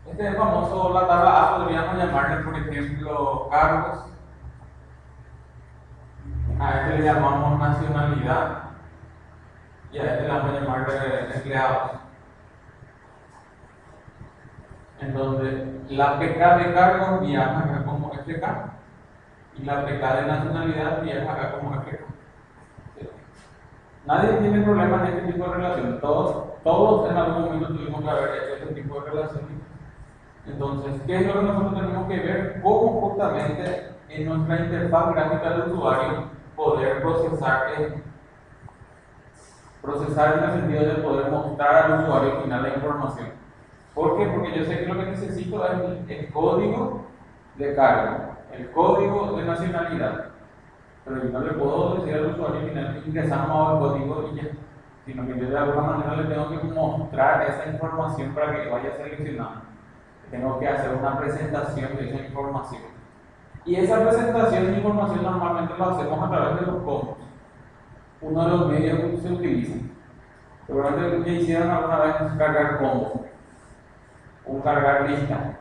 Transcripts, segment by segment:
Este famoso, la tabla A, podríamos llamarle, por ejemplo, cargos. A este le llamamos nacionalidad y a este le vamos a llamar empleados. En donde la PK de cargos viaja acá como FK y la PK de nacionalidad viaja acá como FK. Nadie tiene problemas en este tipo de relación. Todos en algún momento tuvimos que haber hecho este tipo de relaciones. Entonces, ¿qué es lo que nosotros tenemos que ver? Cómo justamente en nuestra interfaz gráfica del usuario poder procesar en el sentido de poder mostrar al usuario final la información. ¿Por qué? Porque yo sé que lo que necesito es el código de cargo, el código de nacionalidad, pero yo no le puedo decir al usuario final ingresamos al código y ya, sino que yo de alguna manera le tengo que mostrar esa información para que vaya seleccionando. Tengo que hacer una presentación de esa información. Y esa presentación de información normalmente lo hacemos a través de los combos. Uno de los medios que se utiliza. Seguramente que hicieron alguna vez es cargar combos o cargar lista.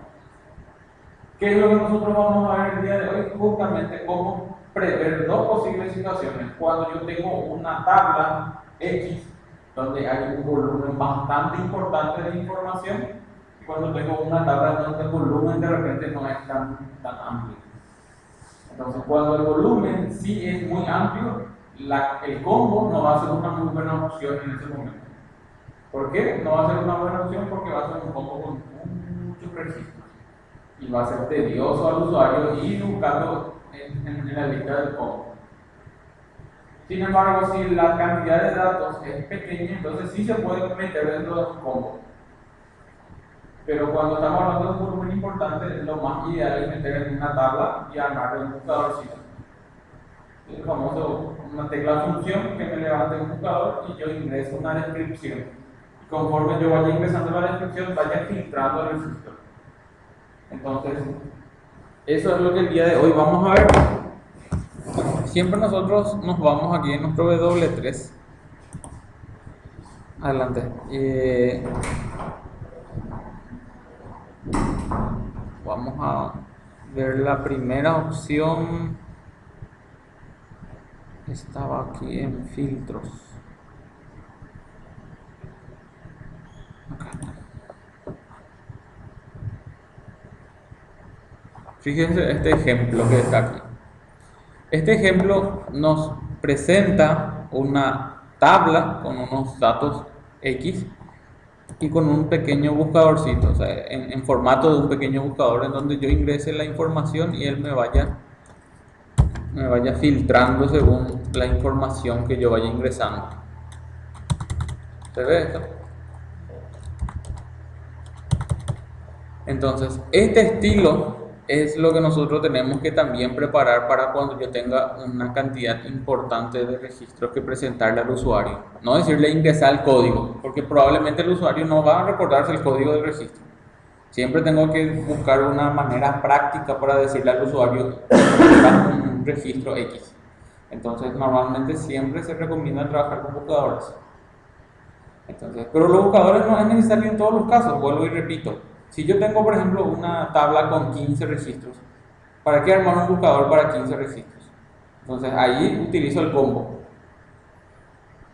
¿Qué es lo que nosotros vamos a ver el día de hoy? Justamente cómo prever dos posibles situaciones. Cuando yo tengo una tabla X donde hay un volumen bastante importante de información y cuando tengo una tabla donde el volumen de repente no es tan amplio. Entonces, cuando el volumen sí es muy amplio, el combo no va a ser una muy buena opción en ese momento. ¿Por qué? No va a ser una buena opción porque va a ser un combo con muchos registros y va a ser tedioso al usuario ir buscando en la lista del combo. Sin embargo, si la cantidad de datos es pequeña, entonces sí se puede meter dentro de un combo. Pero cuando estamos hablando de un volumen importante, lo más ideal es meter en una tabla y armar un buscadorcito. El famoso, una tecla función que me levante un buscador y yo ingreso una descripción. Y conforme yo vaya ingresando la descripción, vaya filtrando el registro. Entonces, eso es lo que el día de hoy vamos a ver. Siempre nosotros nos vamos aquí en nuestro W3. Adelante. Vamos a ver la primera opción. Estaba aquí en filtros. Acá está. Fíjense este ejemplo que está aquí. Este ejemplo nos presenta una tabla con unos datos X y con un pequeño buscadorcito, o sea, en formato de un pequeño buscador en donde yo ingrese la información y él me vaya filtrando según la información que yo vaya ingresando. ¿Se ve esto? Entonces, este estilo es lo que nosotros tenemos que también preparar para cuando yo tenga una cantidad importante de registros que presentarle al usuario. No decirle ingresar el código, porque probablemente el usuario no va a recordarse el código del registro. Siempre tengo que buscar una manera práctica para decirle al usuario un registro X. Entonces, normalmente siempre se recomienda trabajar con buscadores. Entonces, pero los buscadores no es necesario en todos los casos, vuelvo y repito. Si yo tengo, por ejemplo, una tabla con 15 registros, ¿para qué armar un buscador para 15 registros? Entonces, ahí utilizo el combo.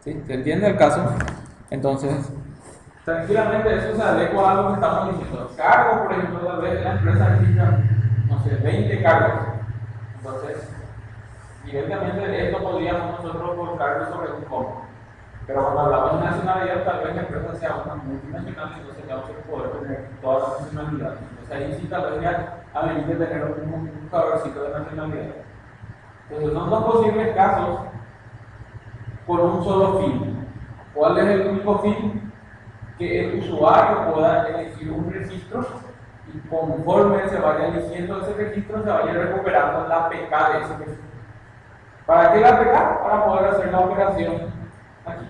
¿Sí? ¿Se entiende el caso? Entonces, tranquilamente eso se adecua a lo que estamos diciendo. Cargos, por ejemplo, tal vez la empresa necesita, no sé, 20 cargos. Entonces, directamente esto podríamos nosotros colocarlo sobre un combo. Pero cuando hablamos de nacionalidad, tal vez la empresa sea una multinacional, entonces tenemos que poder tener todas las nacionalidades. Entonces ahí sí tal vez ya amerite tener un buscadorcito de nacionalidad. Entonces son dos posibles casos con un solo fin. ¿Cuál es el único fin? Que el usuario pueda elegir un registro y conforme se vaya eligiendo ese registro, se vaya recuperando la PK de ese registro. ¿Para qué la PK? Para poder hacer la operación aquí.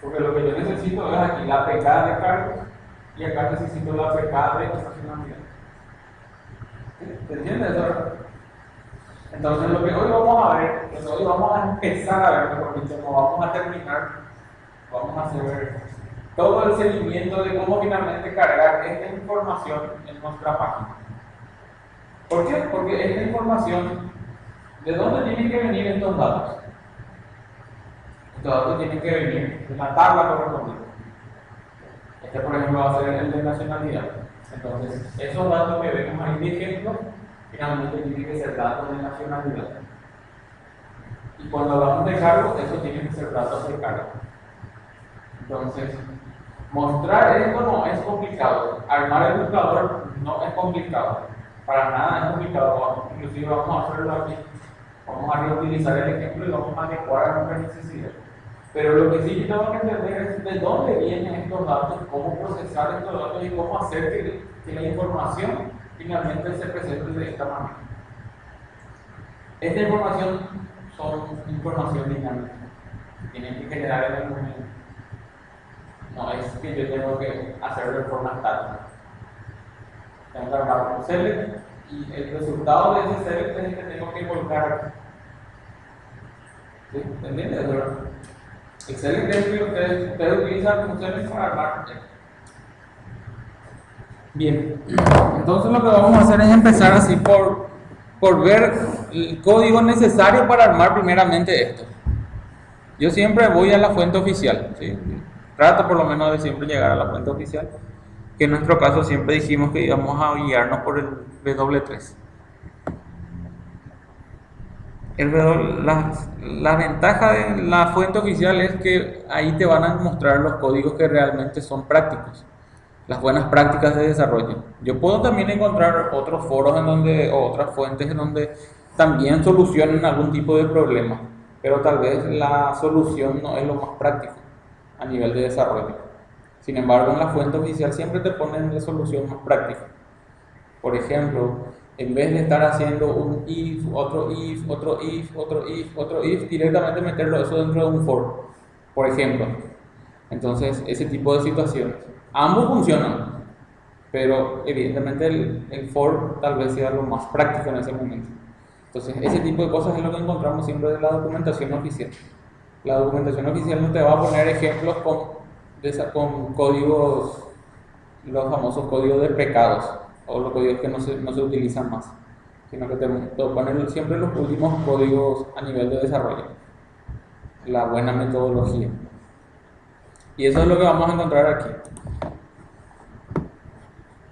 Porque lo que yo necesito es aquí la PK de cargos y acá necesito la PK de estacionalidad. ¿Se entiende eso? Entonces lo que hoy vamos a ver, hoy vamos a empezar a ver, porque no vamos a terminar, vamos a hacer todo el seguimiento de cómo finalmente cargar esta información en nuestra página. ¿Por qué? Porque esta información, ¿de dónde tienen que venir estos datos? Estos datos tienen que venir de la tabla correspondiente. Este, por ejemplo, va a ser el de nacionalidad. Entonces, esos datos que vemos ahí de ejemplo, finalmente tienen que ser datos de nacionalidad. Y cuando hablamos de cargo, eso tienen que ser datos de cargo. Entonces, mostrar esto no es complicado. Armar el buscador no es complicado. Para nada es complicado. Inclusive vamos a hacerlo aquí. Vamos a reutilizar el ejemplo y vamos a adecuar a nuestra necesidad. Pero lo que sí tengo que entender es de dónde vienen estos datos, cómo procesar estos datos y cómo hacer que la información finalmente se presente de esta manera. Esta información son información dinámica. Tienen que generar en el momento. No es que yo tengo que hacerlo de forma estática. Tengo que armar un select y el resultado de ese select es el que tengo que volcar aquí. ¿Sí? ¿Entiendes? El select es que ustedes utilizan un select para armar. Bien, entonces lo que vamos a hacer es empezar así por ver el código necesario para armar primeramente esto. Yo siempre voy a la fuente oficial, ¿sí? Trato por lo menos de siempre llegar a la fuente oficial, que en nuestro caso siempre dijimos que íbamos a guiarnos por el W3. La ventaja de la fuente oficial es que ahí te van a mostrar los códigos que realmente son prácticos, las buenas prácticas de desarrollo. Yo puedo también encontrar otros foros o otras fuentes en donde también solucionen algún tipo de problema, pero tal vez la solución no es lo más práctico a nivel de desarrollo. Sin embargo, en la fuente oficial siempre te ponen la solución más práctica. Por ejemplo, en vez de estar haciendo un if, otro if, otro if, otro if, otro if, directamente meterlo eso dentro de un for, por ejemplo. Entonces, ese tipo de situaciones. Ambos funcionan, pero evidentemente el for tal vez sea lo más práctico en ese momento. Entonces, ese tipo de cosas es lo que encontramos siempre de la documentación oficial. La documentación oficial no te va a poner ejemplos con códigos, los famosos códigos de pecados, o los códigos que no se utilizan más, sino que te ponen siempre los últimos códigos a nivel de desarrollo, la buena metodología. Y eso es lo que vamos a encontrar aquí.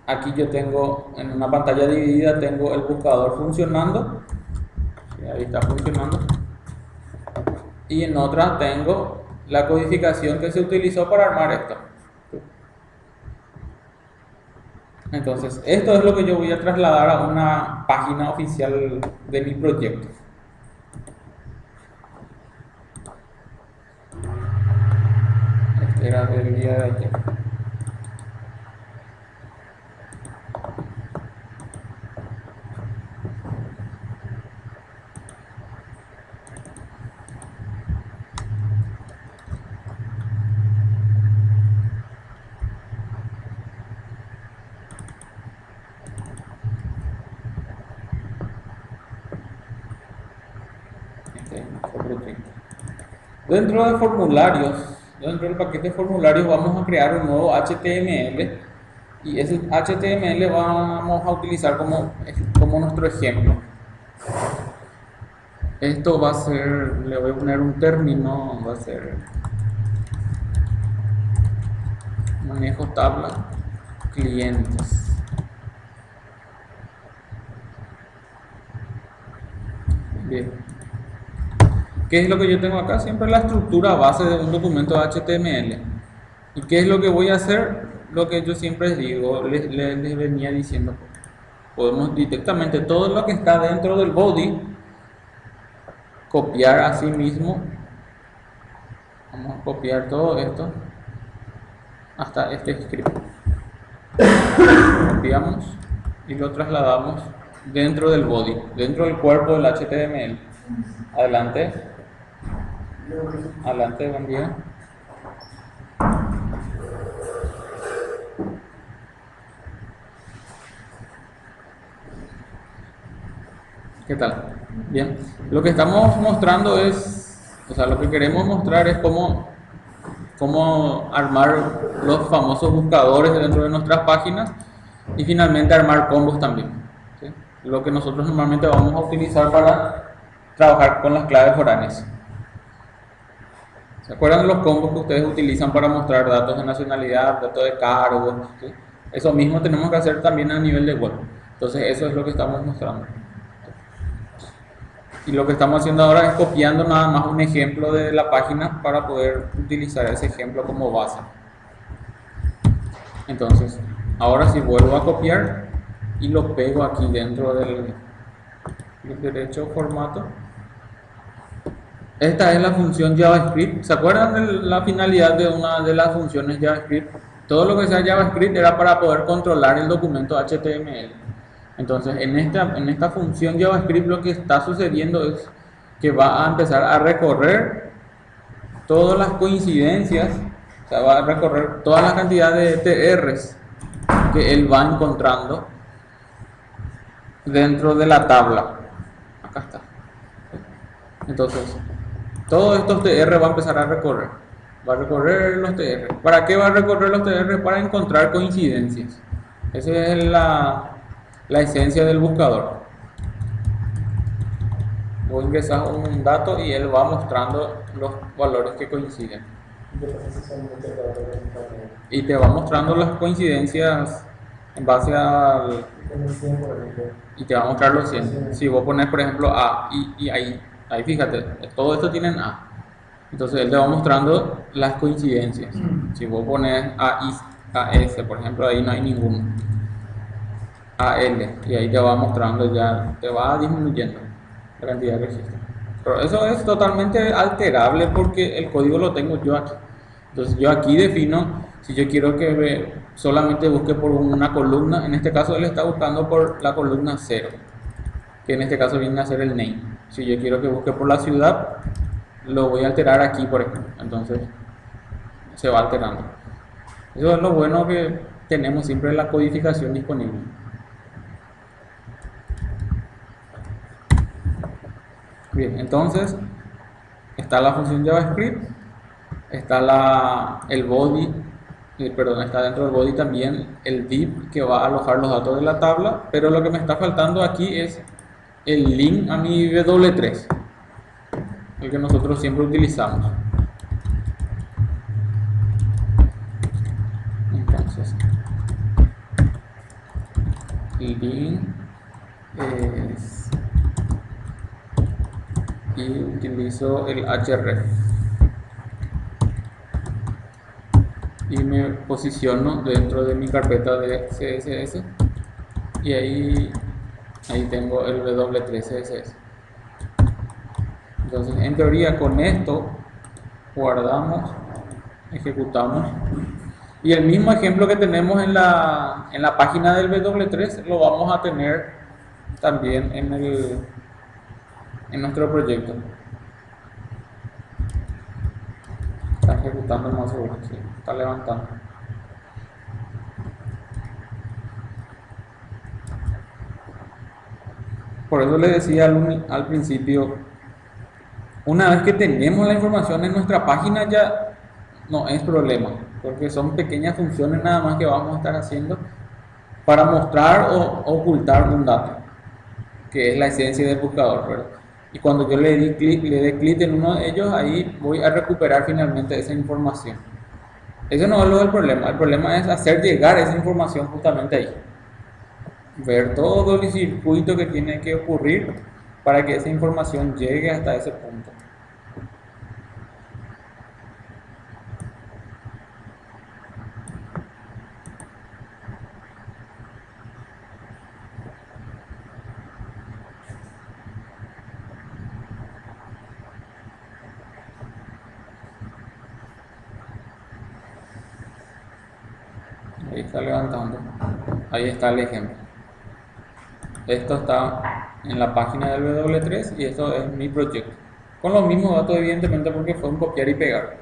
Aquí yo tengo, en una pantalla dividida, tengo el buscador funcionando. Sí, ahí está funcionando. Y en otra tengo la codificación que se utilizó para armar esto. Entonces, esto es lo que yo voy a trasladar a una página oficial de mi proyecto. Este era del día de ayer. Dentro de formularios, dentro del paquete de formularios vamos a crear un nuevo HTML y ese HTML vamos a utilizar como nuestro ejemplo. Esto va a ser, le voy a poner un término, va a ser manejo tabla clientes. Bien. ¿Qué es lo que yo tengo acá? Siempre la estructura base de un documento HTML. ¿Y qué es lo que voy a hacer? Lo que yo siempre digo, les venía diciendo. Podemos directamente todo lo que está dentro del body copiar a sí mismo. Vamos a copiar todo esto hasta este script. Copiamos y lo trasladamos dentro del body, dentro del cuerpo del HTML. Adelante. Adelante, buen día. ¿Qué tal? Bien. Lo que estamos mostrando es, o sea, lo que queremos mostrar es cómo cómo armar los famosos buscadores dentro de nuestras páginas y finalmente armar combos también, ¿sí? Lo que nosotros normalmente vamos a utilizar para trabajar con las claves foráneas. ¿Se acuerdan de los combos que ustedes utilizan para mostrar datos de nacionalidad, datos de cargos? ¿Sí? Eso mismo tenemos que hacer también a nivel de web. Entonces eso es lo que estamos mostrando. Y lo que estamos haciendo ahora es copiando nada más un ejemplo de la página para poder utilizar ese ejemplo como base. Entonces, ahora sí vuelvo a copiar y lo pego aquí dentro del derecho formato. Esta es la función JavaScript. ¿Se acuerdan de la finalidad de una de las funciones JavaScript? Todo lo que sea JavaScript era para poder controlar el documento HTML. Entonces, en esta función JavaScript lo que está sucediendo es que va a empezar a recorrer todas las coincidencias, o sea, va a recorrer toda la cantidad de TRs que él va encontrando dentro de la tabla. Acá está. Entonces, todos estos TR va a empezar a recorrer. Va a recorrer los TR. ¿Para qué va a recorrer los TR? Para encontrar coincidencias. Esa es la esencia del buscador. Vos ingresas un dato y él va mostrando los valores que coinciden. Y te va mostrando las coincidencias en base al... Y te va a mostrar los 100. Si vos pones, por ejemplo, A y ahí fíjate, todo esto tienen A. Entonces él te va mostrando las coincidencias. Si vos pones A y AS, por ejemplo, ahí no hay ninguno. AL, y ahí te va mostrando ya, te va disminuyendo la cantidad de registros. Pero eso es totalmente alterable porque el código lo tengo yo aquí. Entonces yo aquí defino, si yo quiero que solamente busque por una columna, en este caso él está buscando por la columna 0, que en este caso viene a ser el name. Si yo quiero que busque por la ciudad, lo voy a alterar aquí, por ejemplo. Entonces se va alterando. Eso es lo bueno que tenemos siempre la codificación disponible. Bien, entonces está la función JavaScript, está el body, está dentro del body también el div que va a alojar los datos de la tabla, pero lo que me está faltando aquí es el link a mi W3, el que nosotros siempre utilizamos. Entonces, el link es... y utilizo el href y me posiciono dentro de mi carpeta de CSS y ahí tengo el W3 CSS. Entonces, en teoría, con esto guardamos, ejecutamos y el mismo ejemplo que tenemos en la página del W3 lo vamos a tener también en nuestro proyecto. Está ejecutando más seguro, sí, está levantando. Por eso le decía al principio, una vez que tenemos la información en nuestra página ya no es problema, porque son pequeñas funciones nada más que vamos a estar haciendo para mostrar o ocultar un dato, que es la esencia del buscador, ¿verdad? Y cuando yo le dé clic en uno de ellos, ahí voy a recuperar finalmente esa información. Ese no es lo del problema. El problema es hacer llegar esa información justamente ahí. Ver todo el circuito que tiene que ocurrir para que esa información llegue hasta ese punto. Ahí está levantando. Ahí está el ejemplo. Esto está en la página del W3 y esto es mi proyecto. Con los mismos datos, evidentemente, porque fue un copiar y pegar.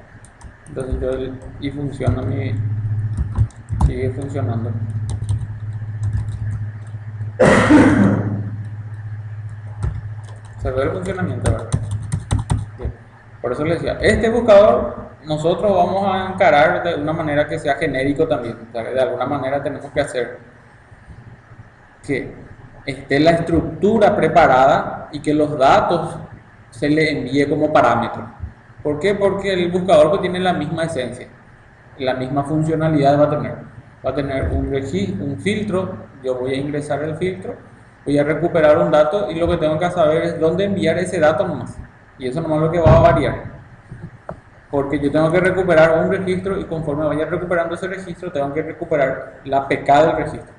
Entonces y funciona sigue funcionando. Se ve el funcionamiento, ¿verdad? Bien. Por eso les decía, este buscador nosotros vamos a encarar de una manera que sea genérico también. O sea, de alguna manera tenemos que hacer que esté la estructura preparada y que los datos se le envíe como parámetro. ¿Por qué? Porque el buscador pues tiene la misma esencia, la misma funcionalidad va a tener. Va a tener un filtro, yo voy a ingresar el filtro, voy a recuperar un dato y lo que tengo que saber es dónde enviar ese dato nomás. Y eso nomás es lo que va a variar. Porque yo tengo que recuperar un registro y conforme vaya recuperando ese registro tengo que recuperar la APK del registro.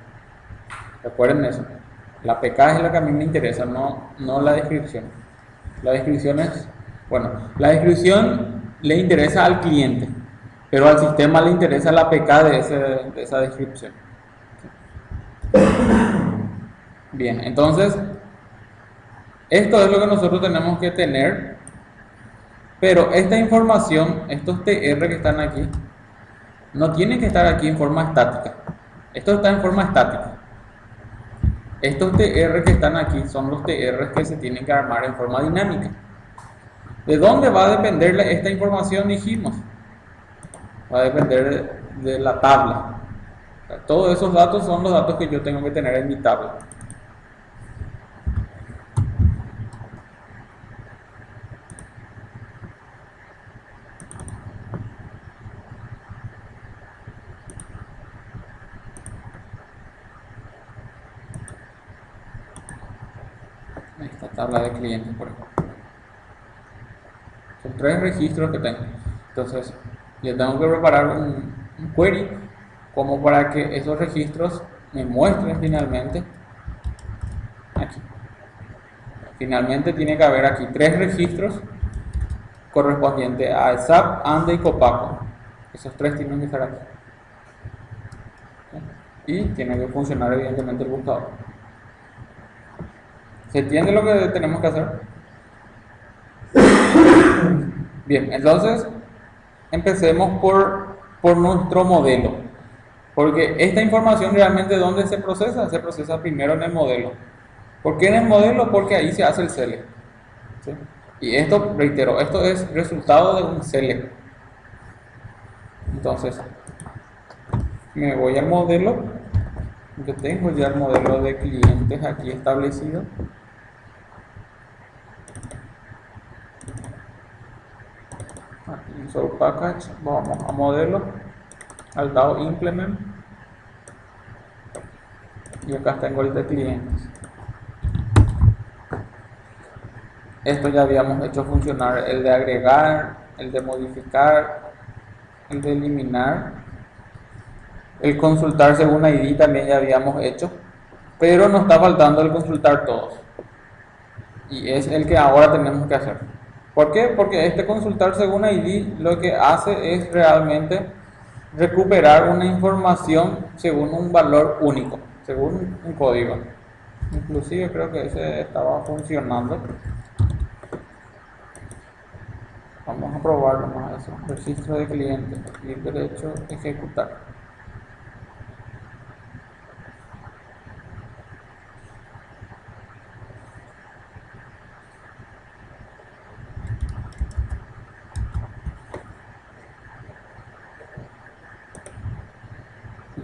Recuerden eso. La APK es la que a mí me interesa, no la descripción. La descripción es, bueno, la descripción le interesa al cliente, pero al sistema le interesa la APK de esa descripción. Bien, entonces, esto es lo que nosotros tenemos que tener, pero esta información, estos TR que están aquí, no tienen que estar aquí en forma estática. Esto está en forma estática. Estos TR que están aquí son los TR que se tienen que armar en forma dinámica. ¿De dónde va a depender esta información? Dijimos. Va a depender de la tabla. O sea, todos esos datos son los datos que yo tengo que tener en mi tabla. Esta tabla de clientes, por ejemplo. Son 3 registros que tengo. Entonces, yo tengo que preparar un query como para que esos registros me muestren finalmente aquí. Finalmente tiene que haber aquí 3 registros correspondientes a SAP, ANDE y Copaco. Esos 3 tienen que estar aquí. Y tiene que funcionar evidentemente el buscador. ¿Se entiende lo que tenemos que hacer? Bien, entonces empecemos por nuestro modelo. Porque esta información realmente ¿dónde se procesa? Se procesa primero en el modelo. ¿Por qué en el modelo? Porque ahí se hace el select. ¿Sí? Y esto, reitero, esto es resultado de un select. Entonces, me voy al modelo. Yo tengo ya el modelo de clientes aquí establecido. Insert package, vamos a modelo, al lado implement, y acá tengo el de clientes. Esto ya habíamos hecho funcionar el de agregar, el de modificar, el de eliminar, el consultar según ID también ya habíamos hecho, pero nos está faltando el consultar todos, y es el que ahora tenemos que hacer. ¿Por qué? Porque este consultar según ID lo que hace es realmente recuperar una información según un valor único, según un código. Inclusive creo que ese estaba funcionando. Vamos a probar nomás eso. Registro de cliente, clic derecho, ejecutar.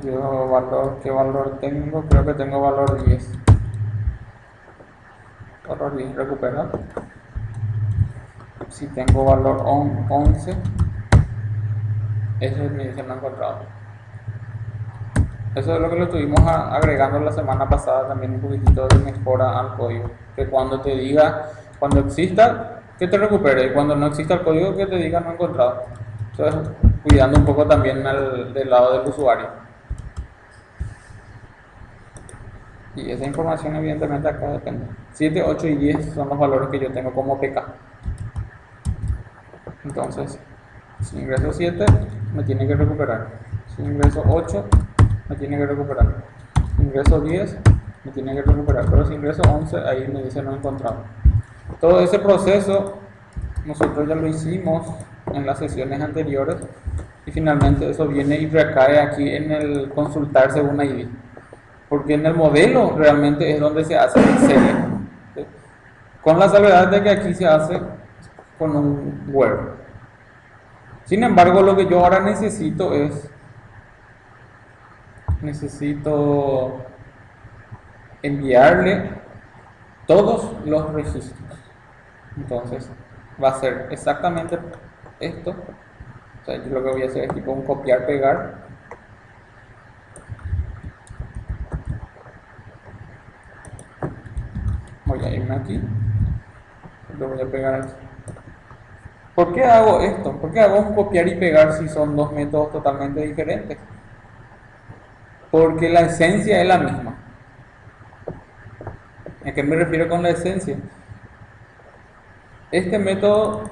Yo valor, ¿qué valor tengo? Creo que tengo valor 10. Valor 10 recuperar. Si tengo valor 11, ese me dice no encontrado. Eso es lo que lo estuvimos agregando la semana pasada también un poquitito de mejora al código. Que cuando te diga, cuando exista, que te recupere. Y cuando no exista el código, que te diga no encontrado. Entonces, cuidando un poco también del lado del usuario. Y esa información evidentemente acá depende. 7, 8 y 10 son los valores que yo tengo como PK. Entonces, si ingreso 7, me tiene que recuperar. Si ingreso 8, me tiene que recuperar. Si ingreso 10, me tiene que recuperar. Pero si ingreso 11, ahí me dice no encontrado. Todo ese proceso nosotros ya lo hicimos en las sesiones anteriores. Y finalmente eso viene y recae aquí en el consultar según ID. Porque en el modelo realmente es donde se hace el select, ¿sí? Con la salvedad de que aquí se hace con un where. Sin embargo, lo que yo ahora necesito enviarle todos los registros. Entonces va a ser exactamente esto. O sea, yo lo que voy a hacer es tipo un copiar, pegar. Voy a irme aquí. Lo voy a pegar aquí. ¿Por qué hago esto? ¿Por qué hago un copiar y pegar si son dos métodos totalmente diferentes? Porque la esencia es la misma. ¿A qué me refiero con la esencia? Este método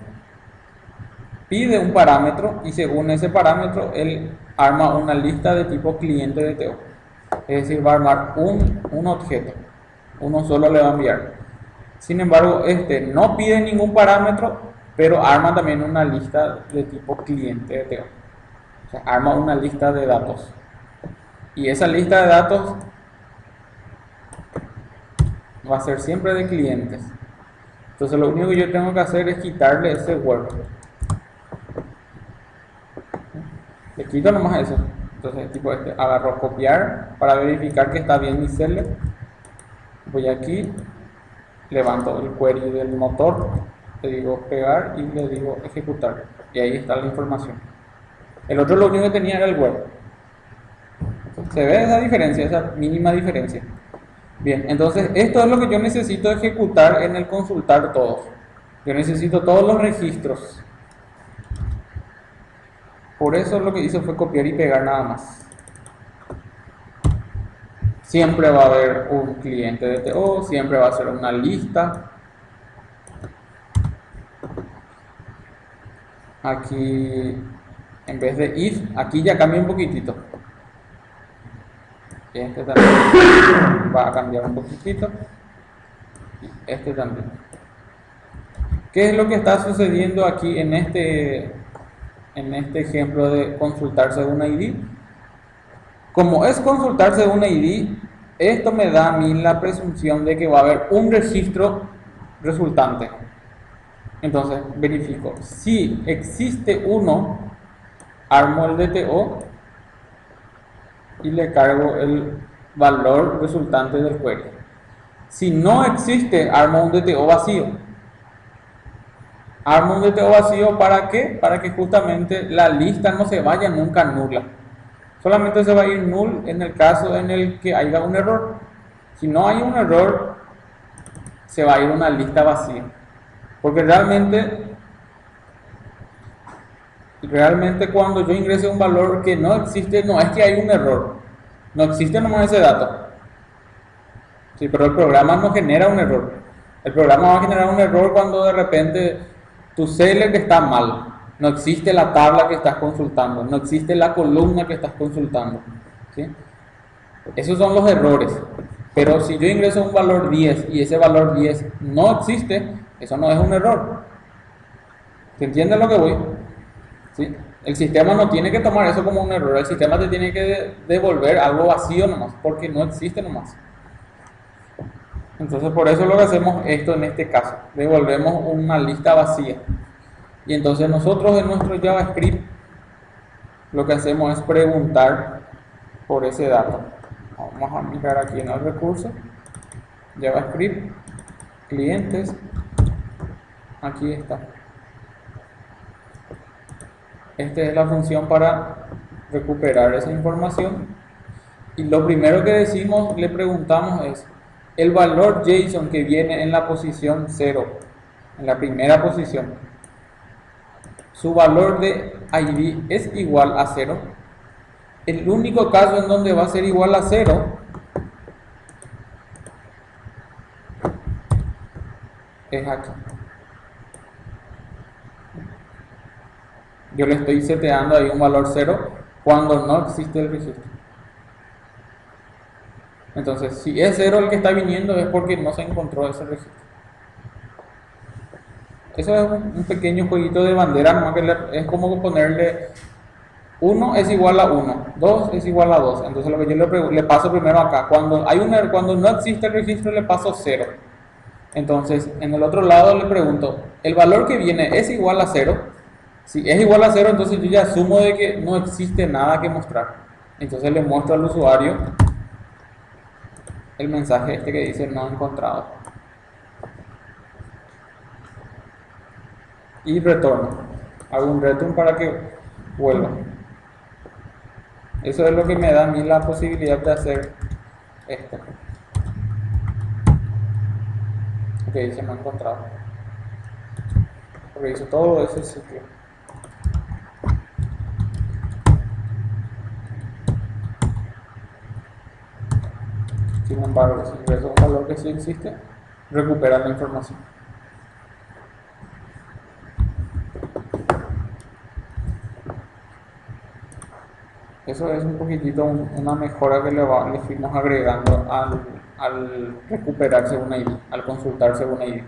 pide un parámetro y según ese parámetro él arma una lista de tipo cliente de TO. Es decir, va a armar un objeto, uno solo le va a enviar. Sin embargo, este no pide ningún parámetro, pero arma también una lista de tipo cliente de TO. O sea, arma una lista de datos. Y esa lista de datos va a ser siempre de clientes. Entonces lo único que yo tengo que hacer es quitarle ese word. Le quito nomás eso. Entonces tipo agarro copiar para verificar que está bien mi seller. Voy aquí, levanto el query del motor, le digo pegar y le digo ejecutar. Y ahí está la información. El otro lo único que tenía era el web. ¿Se ve esa diferencia, esa mínima diferencia? Bien, entonces esto es lo que yo necesito ejecutar en el consultar todos. Yo necesito todos los registros. Por eso lo que hice fue copiar y pegar nada más. Siempre va a haber un cliente de TO, siempre va a ser una lista. Aquí, en vez de if, aquí ya cambia un poquitito. Este también va a cambiar un poquitito. Y este también. ¿Qué es lo que está sucediendo aquí en este ejemplo de consultar según ID? Como es consultar según ID, esto me da a mí la presunción de que va a haber un registro resultante. Entonces verifico. Si existe uno, armo el DTO y le cargo el valor resultante del query. Si no existe, armo un DTO vacío. Armo un DTO vacío ¿para qué? Para que justamente la lista no se vaya nunca nula. Solamente se va a ir null en el caso en el que haya un error. Si no hay un error, se va a ir una lista vacía. Porque realmente cuando yo ingrese un valor que no existe, no es que hay un error. No existe nomás ese dato. Sí, pero el programa no genera un error. El programa va a generar un error cuando de repente tu seller está mal. No existe la tabla que estás consultando, no existe la columna que estás consultando, ¿sí? Esos son los errores. Pero si yo ingreso un valor 10 y ese valor 10 no existe, eso no es un error. ¿Se entiende lo que voy? ¿Sí? El sistema no tiene que tomar eso como un error, el sistema te tiene que devolver algo vacío nomás, porque no existe nomás. Entonces por eso lo que hacemos esto en este caso, devolvemos una lista vacía. Y entonces nosotros en nuestro JavaScript lo que hacemos es preguntar por ese dato. Vamos a mirar aquí en el recurso, JavaScript, clientes, aquí está. Esta es la función para recuperar esa información. Y lo primero que decimos, le preguntamos es, el valor JSON que viene en la posición 0, en la primera posición, su valor de ID es igual a 0. El único caso en donde va a ser igual a 0 es aquí. Yo le estoy seteando ahí un valor 0 cuando no existe el registro. Entonces, si es 0 el que está viniendo es porque no se encontró ese registro. Eso es un pequeño jueguito de bandera, ¿no? Que es como ponerle 1 es igual a 1, 2 es igual a 2. Entonces lo que yo le paso primero acá, cuando no existe el registro le paso 0. Entonces en el otro lado le pregunto, ¿el valor que viene es igual a 0? Si es igual a 0, entonces yo ya asumo de que no existe nada que mostrar. Entonces le muestro al usuario el mensaje este que dice no encontrado. Y retorno. Hago un return para que vuelva. Eso es lo que me da a mí la posibilidad de hacer esto. Ok, dice no encontrado. Porque hizo todo ese ciclo. Sin embargo, si ingreso un valor que sí existe, recupera la información. Eso es un poquitito una mejora que le fuimos agregando al recuperar según ID, al consultar según ID.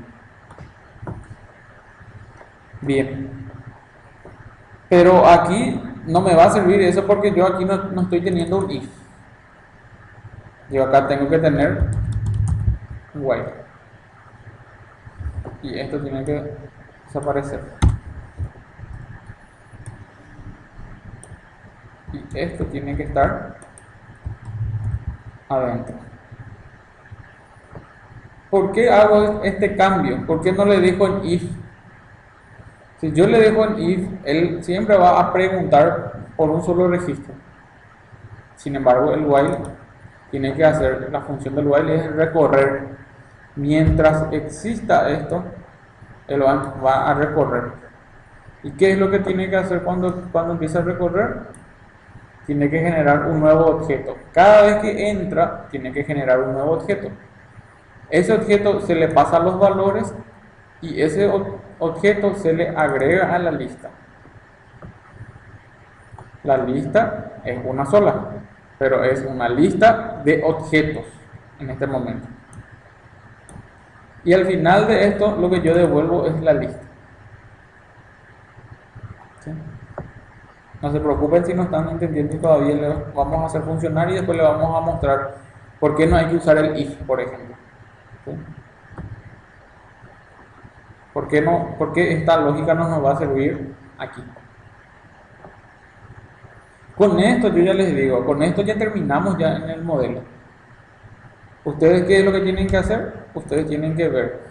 Bien. Pero aquí no me va a servir eso porque yo aquí no estoy teniendo un if. Yo acá tengo que tener un while. Y esto tiene que desaparecer. Y esto tiene que estar adentro. ¿Por qué hago este cambio? ¿Por qué no le dejo en if? Si yo le dejo en if, él siempre va a preguntar por un solo registro. Sin embargo, el while tiene que hacer, la función del while es recorrer. Mientras exista esto, él va a recorrer. ¿Y qué es lo que tiene que hacer cuando empieza a recorrer? Tiene que generar un nuevo objeto. Cada vez que entra, tiene que generar un nuevo objeto. Ese objeto se le pasa los valores y ese objeto se le agrega a la lista. La lista es una sola, pero es una lista de objetos en este momento. Y al final de esto, lo que yo devuelvo es la lista. ¿Sí? No se preocupen si no están entendiendo todavía, le vamos a hacer funcionar y después le vamos a mostrar por qué no hay que usar el if, por ejemplo. ¿Sí? ¿Por qué esta lógica no nos va a servir aquí? Con esto yo ya les digo, con esto ya terminamos ya en el modelo. ¿Ustedes qué es lo que tienen que hacer? Ustedes tienen que ver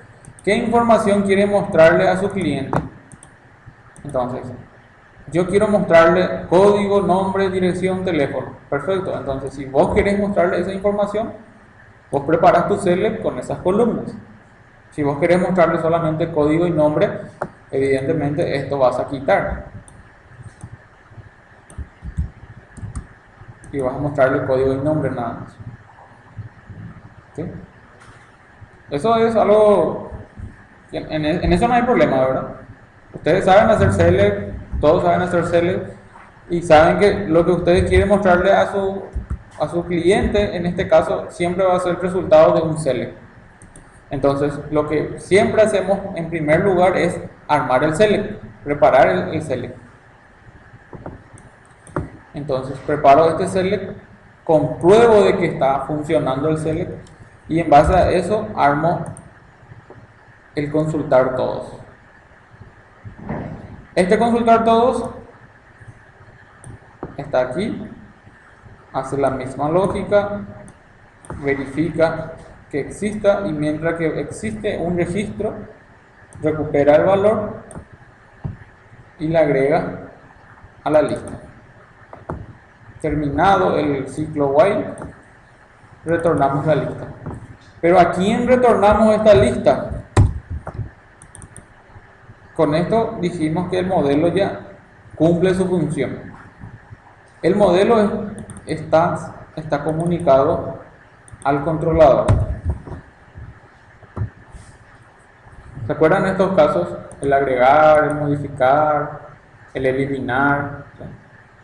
qué información quieren mostrarle a su cliente. Entonces, yo quiero mostrarle código, nombre, dirección, teléfono. Perfecto. Entonces, si vos querés mostrarle esa información, vos preparas tu select con esas columnas. Si vos querés mostrarle solamente código y nombre, evidentemente esto vas a quitar. Y vas a mostrarle código y nombre nada más. ¿Sí? Eso es algo... En eso no hay problema, ¿verdad? Ustedes saben hacer select, todos saben hacer select y saben que lo que ustedes quieren mostrarle a su cliente, en este caso, siempre va a ser el resultado de un select. Entonces, lo que siempre hacemos en primer lugar es armar el select, preparar el select. Entonces, preparo este select, compruebo de que está funcionando el select y en base a eso armo el consultar todos. Este consultar todos está aquí, hace la misma lógica, verifica que exista y mientras que existe un registro, recupera el valor y le agrega a la lista. Terminado el ciclo while, retornamos la lista. Pero ¿a quién retornamos esta lista? Con esto dijimos que el modelo ya cumple su función. El modelo está comunicado al controlador. ¿Se acuerdan estos casos? El agregar, el modificar, el eliminar,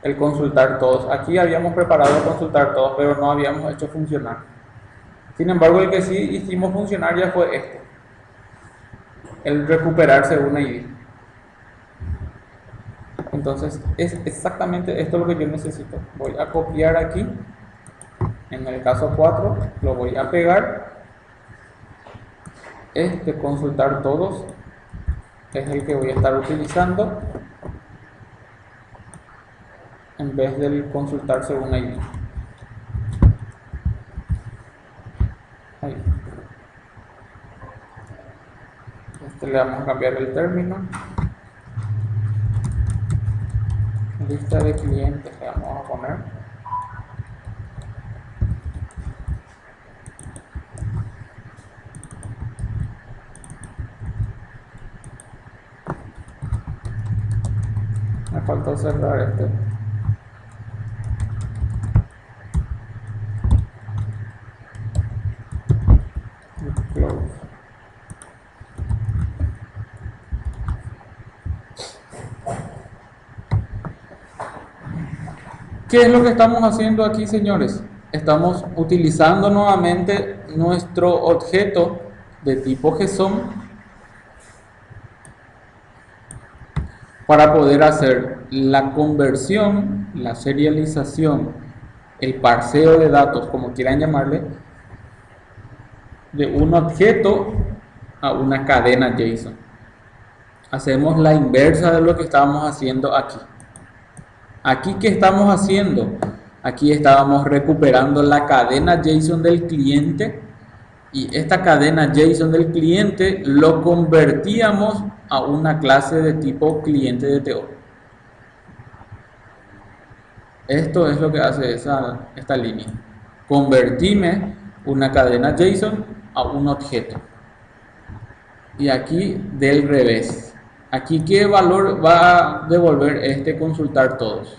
el consultar todos. Aquí habíamos preparado el consultar todos, pero no habíamos hecho funcionar. Sin embargo, el que sí hicimos funcionar ya fue este. El recuperar según ID. Entonces es exactamente esto lo que yo necesito. Voy a copiar aquí, en el caso 4 lo voy a pegar. Este consultar todos es el que voy a estar utilizando en vez del consultar según ID. Ahí. Le vamos a cambiar el término. Lista de clientes le vamos a poner. Me faltó cerrar este. Close. ¿Qué es lo que estamos haciendo aquí, señores? Estamos utilizando nuevamente nuestro objeto de tipo JSON para poder hacer la conversión, la serialización, el parseo de datos, como quieran llamarle, de un objeto a una cadena JSON. Hacemos la inversa de lo que estábamos haciendo aquí. Aquí, ¿qué estamos haciendo? Aquí estábamos recuperando la cadena JSON del cliente y esta cadena JSON del cliente lo convertíamos a una clase de tipo cliente DTO. Esto es lo que hace esta línea. Convertime una cadena JSON a un objeto. Y aquí del revés. Aquí, ¿qué valor va a devolver este consultar todos?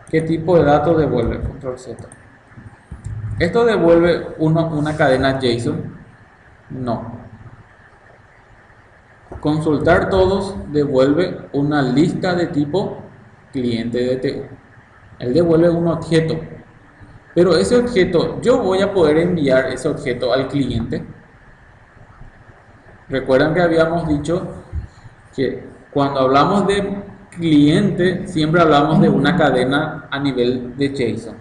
¿Qué tipo de datos devuelve? Control Z. ¿Esto devuelve una cadena JSON? No. Consultar todos devuelve una lista de tipo cliente DTO. Él devuelve un objeto. Pero ese objeto, yo voy a poder enviar ese objeto al cliente. Recuerdan que habíamos dicho que cuando hablamos de cliente siempre hablamos de una cadena a nivel de JSON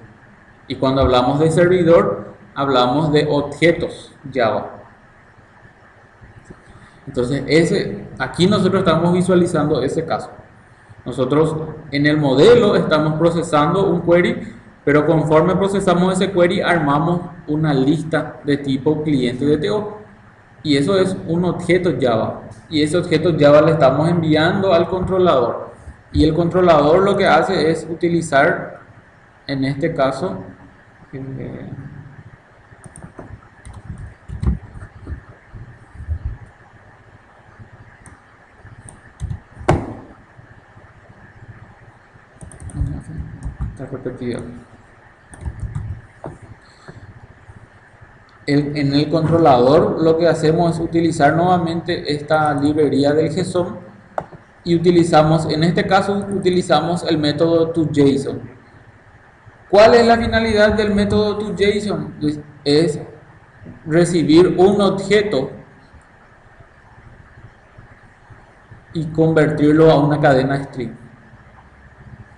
y cuando hablamos de servidor hablamos de objetos Java. Entonces aquí nosotros estamos visualizando ese caso. Nosotros en el modelo estamos procesando un query, pero conforme procesamos ese query armamos una lista de tipo cliente DTO. Y eso es un objeto Java. Y ese objeto Java le estamos enviando al controlador. Y el controlador lo que hace es utilizar, en este caso, está repetido. En el controlador lo que hacemos es utilizar nuevamente esta librería del JSON y utilizamos, en este caso, utilizamos el método toJSON. ¿Cuál es la finalidad del método toJSON? Es recibir un objeto y convertirlo a una cadena string.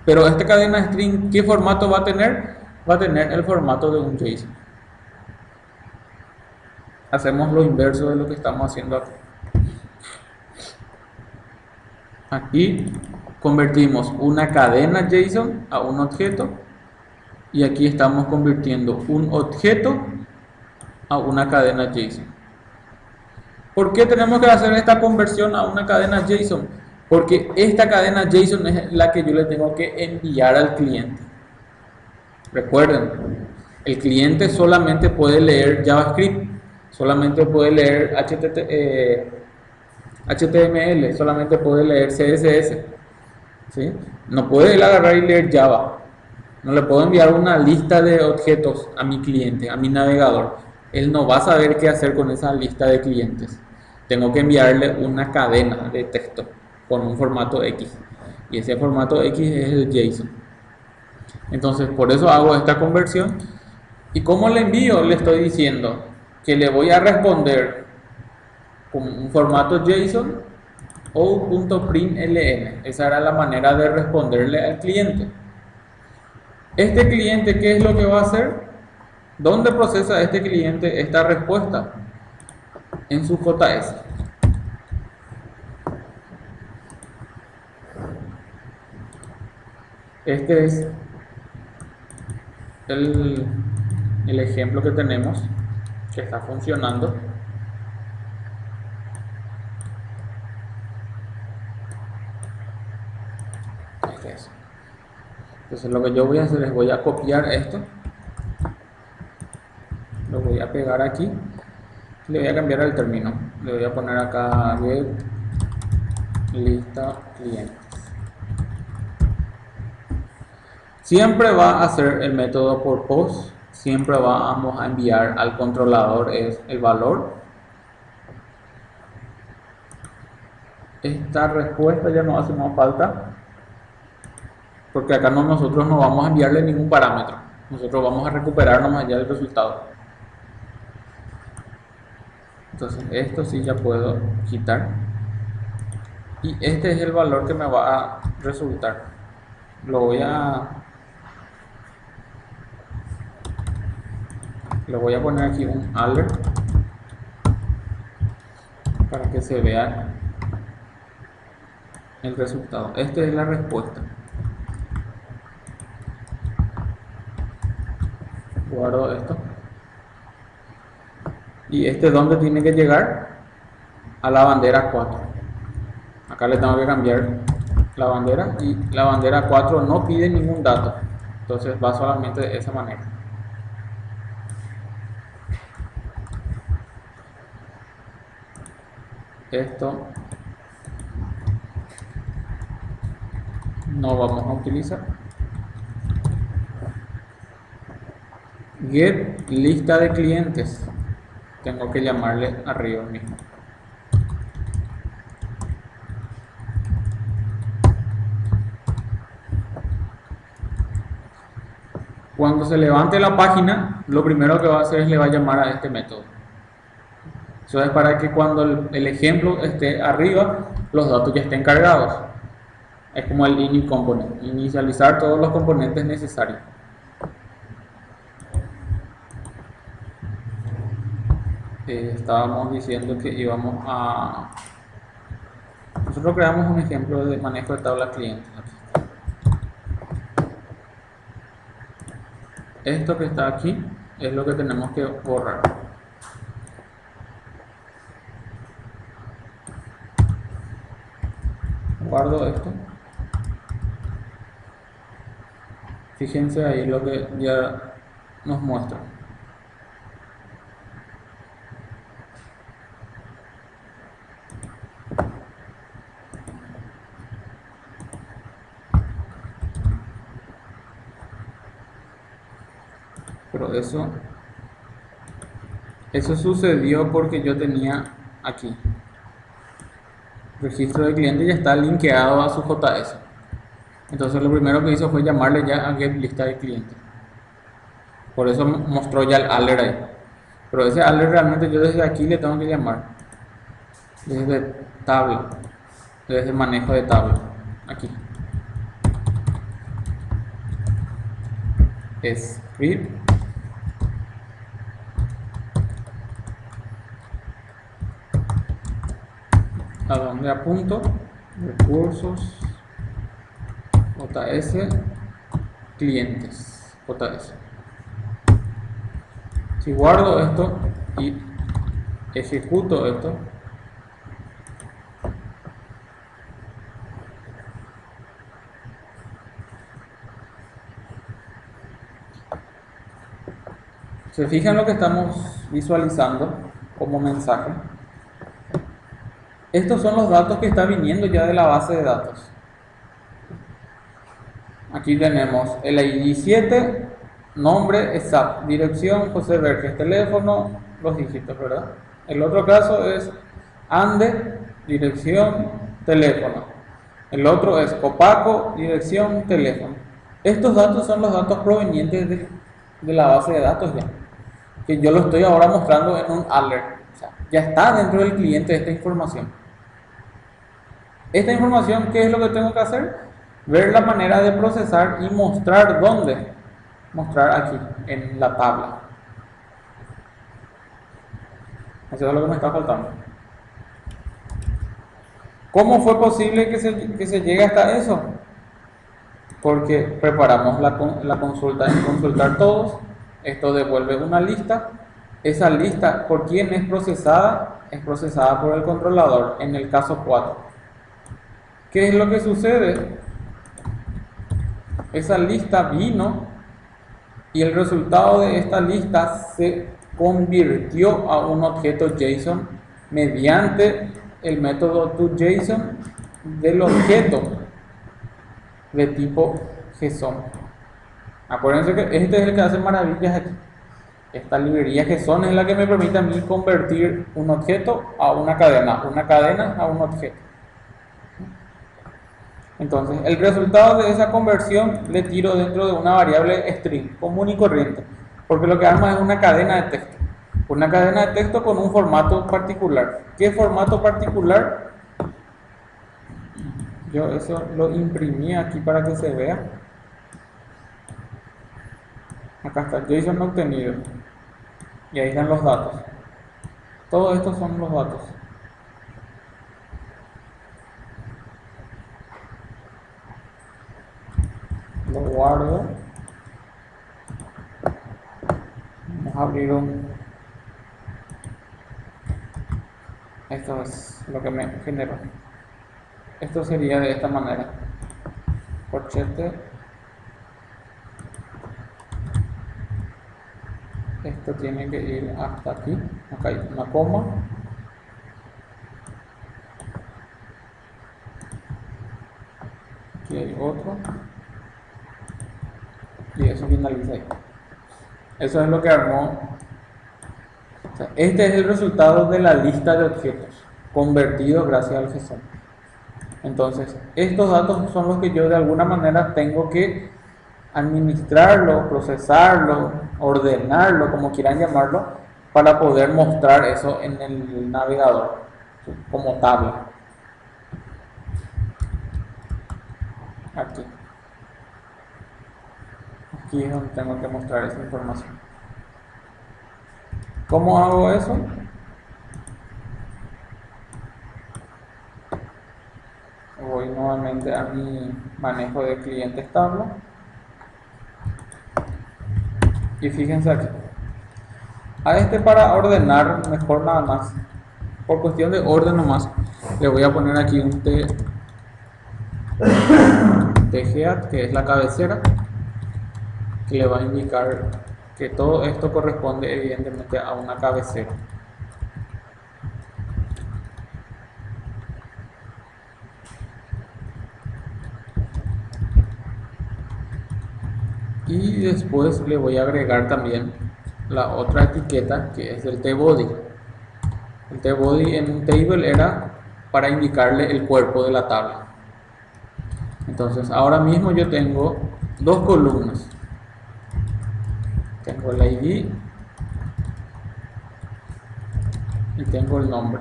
Pero esta cadena string, ¿qué formato va a tener? Va a tener el formato de un JSON. Hacemos lo inverso de lo que estamos haciendo aquí. Aquí convertimos una cadena JSON a un objeto y aquí estamos convirtiendo un objeto a una cadena JSON. ¿Por qué tenemos que hacer esta conversión a una cadena JSON? Porque esta cadena JSON es la que yo le tengo que enviar al cliente. Recuerden, el cliente solamente puede leer JavaScript, solamente puede leer HTML, solamente puede leer CSS, ¿sí? No puede agarrar y leer Java. No le puedo enviar una lista de objetos a mi cliente, a mi navegador. Él no va a saber qué hacer con esa lista de clientes. Tengo que enviarle una cadena de texto con un formato X. Y ese formato X es el JSON. Entonces, por eso hago esta conversión. ¿Y cómo le envío? Le estoy diciendo que le voy a responder con un formato JSON o .println. Esa era la manera de responderle al cliente. Este cliente, ¿qué es lo que va a hacer? ¿Dónde procesa este cliente esta respuesta? En su JS. Este es el, el ejemplo que tenemos que está funcionando. Este es. Entonces lo que yo voy a hacer es voy a copiar esto, lo voy a pegar aquí, le voy a cambiar el término, le voy a poner acá get lista clientes. Siempre va a ser el método por post, siempre vamos a enviar al controlador es el valor. Esta respuesta ya no hace más falta, porque acá nosotros no vamos a enviarle ningún parámetro, nosotros vamos a recuperar nomás ya el resultado. Entonces esto sí ya puedo quitar, y este es el valor que me va a resultar. Le voy a poner aquí un alert para que se vea el resultado. Esta es la respuesta. Guardo esto. Y este es donde tiene que llegar, a la bandera 4. Acá le tengo que cambiar la bandera, y la bandera 4 no pide ningún dato, entonces va solamente de esa manera. Esto no vamos a utilizar. Get lista de clientes, tengo que llamarle arriba mismo. Cuando se levante la página, lo primero que va a hacer es le va a llamar a este método. Eso es para que cuando el ejemplo esté arriba, los datos ya estén cargados. Es como el init component, inicializar todos los componentes necesarios. Estábamos diciendo que íbamos a... Nosotros creamos un ejemplo de manejo de tabla clientes. Esto que está aquí es lo que tenemos que borrar. Guardo esto. Fíjense ahí lo que ya nos muestra. Pero eso sucedió porque yo tenía aquí registro de cliente, ya está linkeado a su JS. Entonces lo primero que hizo fue llamarle ya a get lista de clientes. Por eso mostró ya el alert ahí. Pero ese alert realmente yo desde aquí le tengo que llamar. Desde tabla. Desde manejo de tabla. Aquí. Script. A donde apunto. Recursos. JS. Clientes. JS. Si guardo esto y ejecuto esto, se fijan lo que estamos visualizando como mensaje. Estos son los datos que está viniendo ya de la base de datos. Aquí tenemos el ID 7, nombre, SAP, dirección, José Verges, teléfono, los dígitos, ¿verdad? El otro caso es ANDE, dirección, teléfono. El otro es Copaco, dirección, teléfono. Estos datos son los datos provenientes de la base de datos ya, que yo lo estoy ahora mostrando en un alert. O sea, ya está dentro del cliente esta información. Esta información, ¿qué es lo que tengo que hacer? Ver la manera de procesar y mostrar dónde. Mostrar aquí, en la tabla. Eso es lo que me está faltando. ¿Cómo fue posible que se llegue hasta eso? porque preparamos la consulta en consultar todos, esto devuelve una lista, esa lista por quién es procesada por el controlador en el caso 4. ¿Qué es lo que sucede? Esa lista vino y el resultado de esta lista se convirtió a un objeto JSON mediante el método toJSON del objeto de tipo JSON. Acuérdense que este es el que hace maravillas aquí. Esta librería JSON es la que me permite a mí convertir un objeto a una cadena a un objeto. Entonces, el resultado de esa conversión le tiro dentro de una variable string común y corriente, porque lo que arma es una cadena de texto. Una cadena de texto con un formato particular. ¿Qué formato particular? Yo eso lo imprimí aquí para que se vea. Acá está JSON obtenido. Y ahí están los datos. Todos estos son los datos. Lo guardo. Vamos a abrir esto es lo que me generó. Esto sería de esta manera: corchete, esto tiene que ir hasta aquí, acá hay una coma, aquí hay otro, y eso finaliza ahí. Eso es lo que armó. O sea, este es el resultado de la lista de objetos convertido gracias al JSON. Entonces, estos datos son los que yo de alguna manera tengo que administrarlo, procesarlo, ordenarlo, como quieran llamarlo, para poder mostrar eso en el navegador como tabla. Aquí es donde tengo que mostrar esa información. ¿Cómo hago eso? Voy nuevamente a mi manejo de clientes tabla y fíjense aquí. A este, para ordenar mejor, nada más por cuestión de orden nomás, le voy a poner aquí un tgead, que es la cabecera, que le va a indicar que todo esto corresponde evidentemente a una cabecera. Y después le voy a agregar también la otra etiqueta, que es el tbody. El tbody en un table era para indicarle el cuerpo de la tabla. Entonces ahora mismo yo tengo dos columnas. Tengo el ID y tengo el nombre.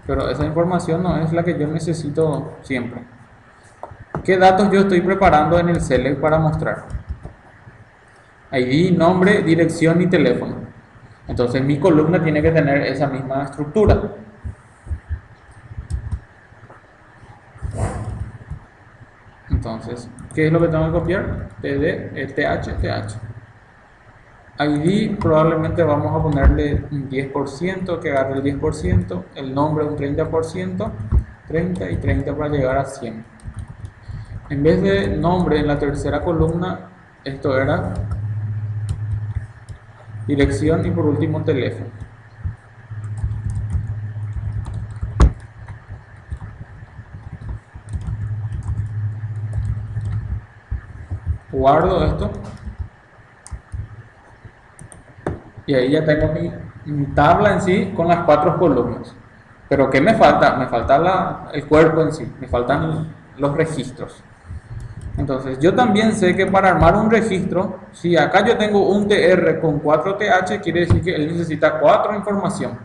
Pero esa información no es la que yo necesito siempre. ¿Qué datos yo estoy preparando en el select para mostrar? ID, nombre, dirección y teléfono. Entonces mi columna tiene que tener esa misma estructura. Entonces, ¿qué es lo que tengo que copiar? TH. ID probablemente vamos a ponerle un 10%, que agarre el 10%, el nombre un 30%, 30 y 30 para llegar a 100. En vez de nombre en la tercera columna, esto era dirección y por último teléfono. Guardo esto y ahí ya tengo mi tabla en sí con las 4 columnas. Pero ¿qué me falta? Me falta el cuerpo en sí, me faltan los registros. Entonces yo también sé que para armar un registro, si acá yo tengo un tr con 4th, quiere decir que él necesita 4 información.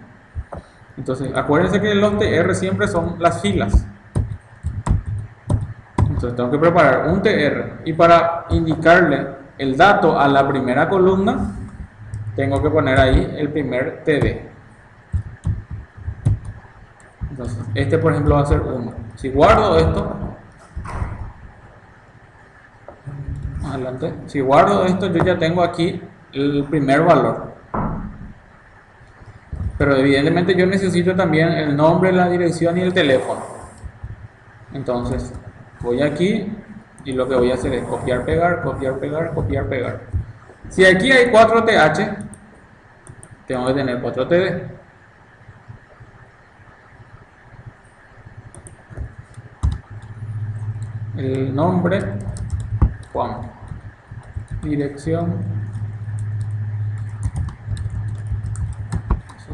Entonces acuérdense que los tr siempre son las filas. Entonces tengo que preparar un tr y para indicarle el dato a la primera columna tengo que poner ahí el primer td. Entonces este por ejemplo va a ser 1. Si guardo esto, Adelante. Si guardo esto, yo ya tengo aquí el primer valor. Pero evidentemente yo necesito también el nombre, la dirección y el teléfono. Entonces, voy aquí y lo que voy a hacer es copiar, pegar, copiar, pegar, copiar, pegar. Si aquí hay 4TH, tengo que tener 4TD. El nombre, Juan. Dirección, sí,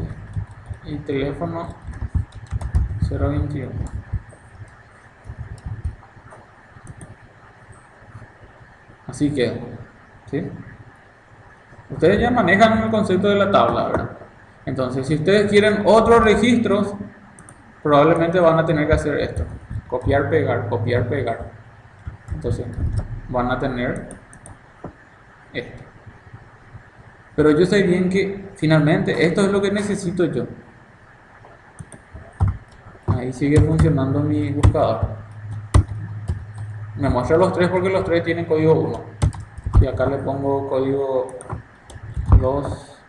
y teléfono 021. Así queda, ¿sí? Ustedes ya manejan el concepto de la tabla, ¿verdad? Entonces, si ustedes quieren otros registros, probablemente van a tener que hacer esto: copiar, pegar, copiar, pegar. Entonces, van a tener esto. Pero yo sé bien que finalmente esto es lo que necesito yo. Ahí sigue funcionando mi buscador. Me muestra los tres porque los tres tienen código 1. Y acá le pongo código 2.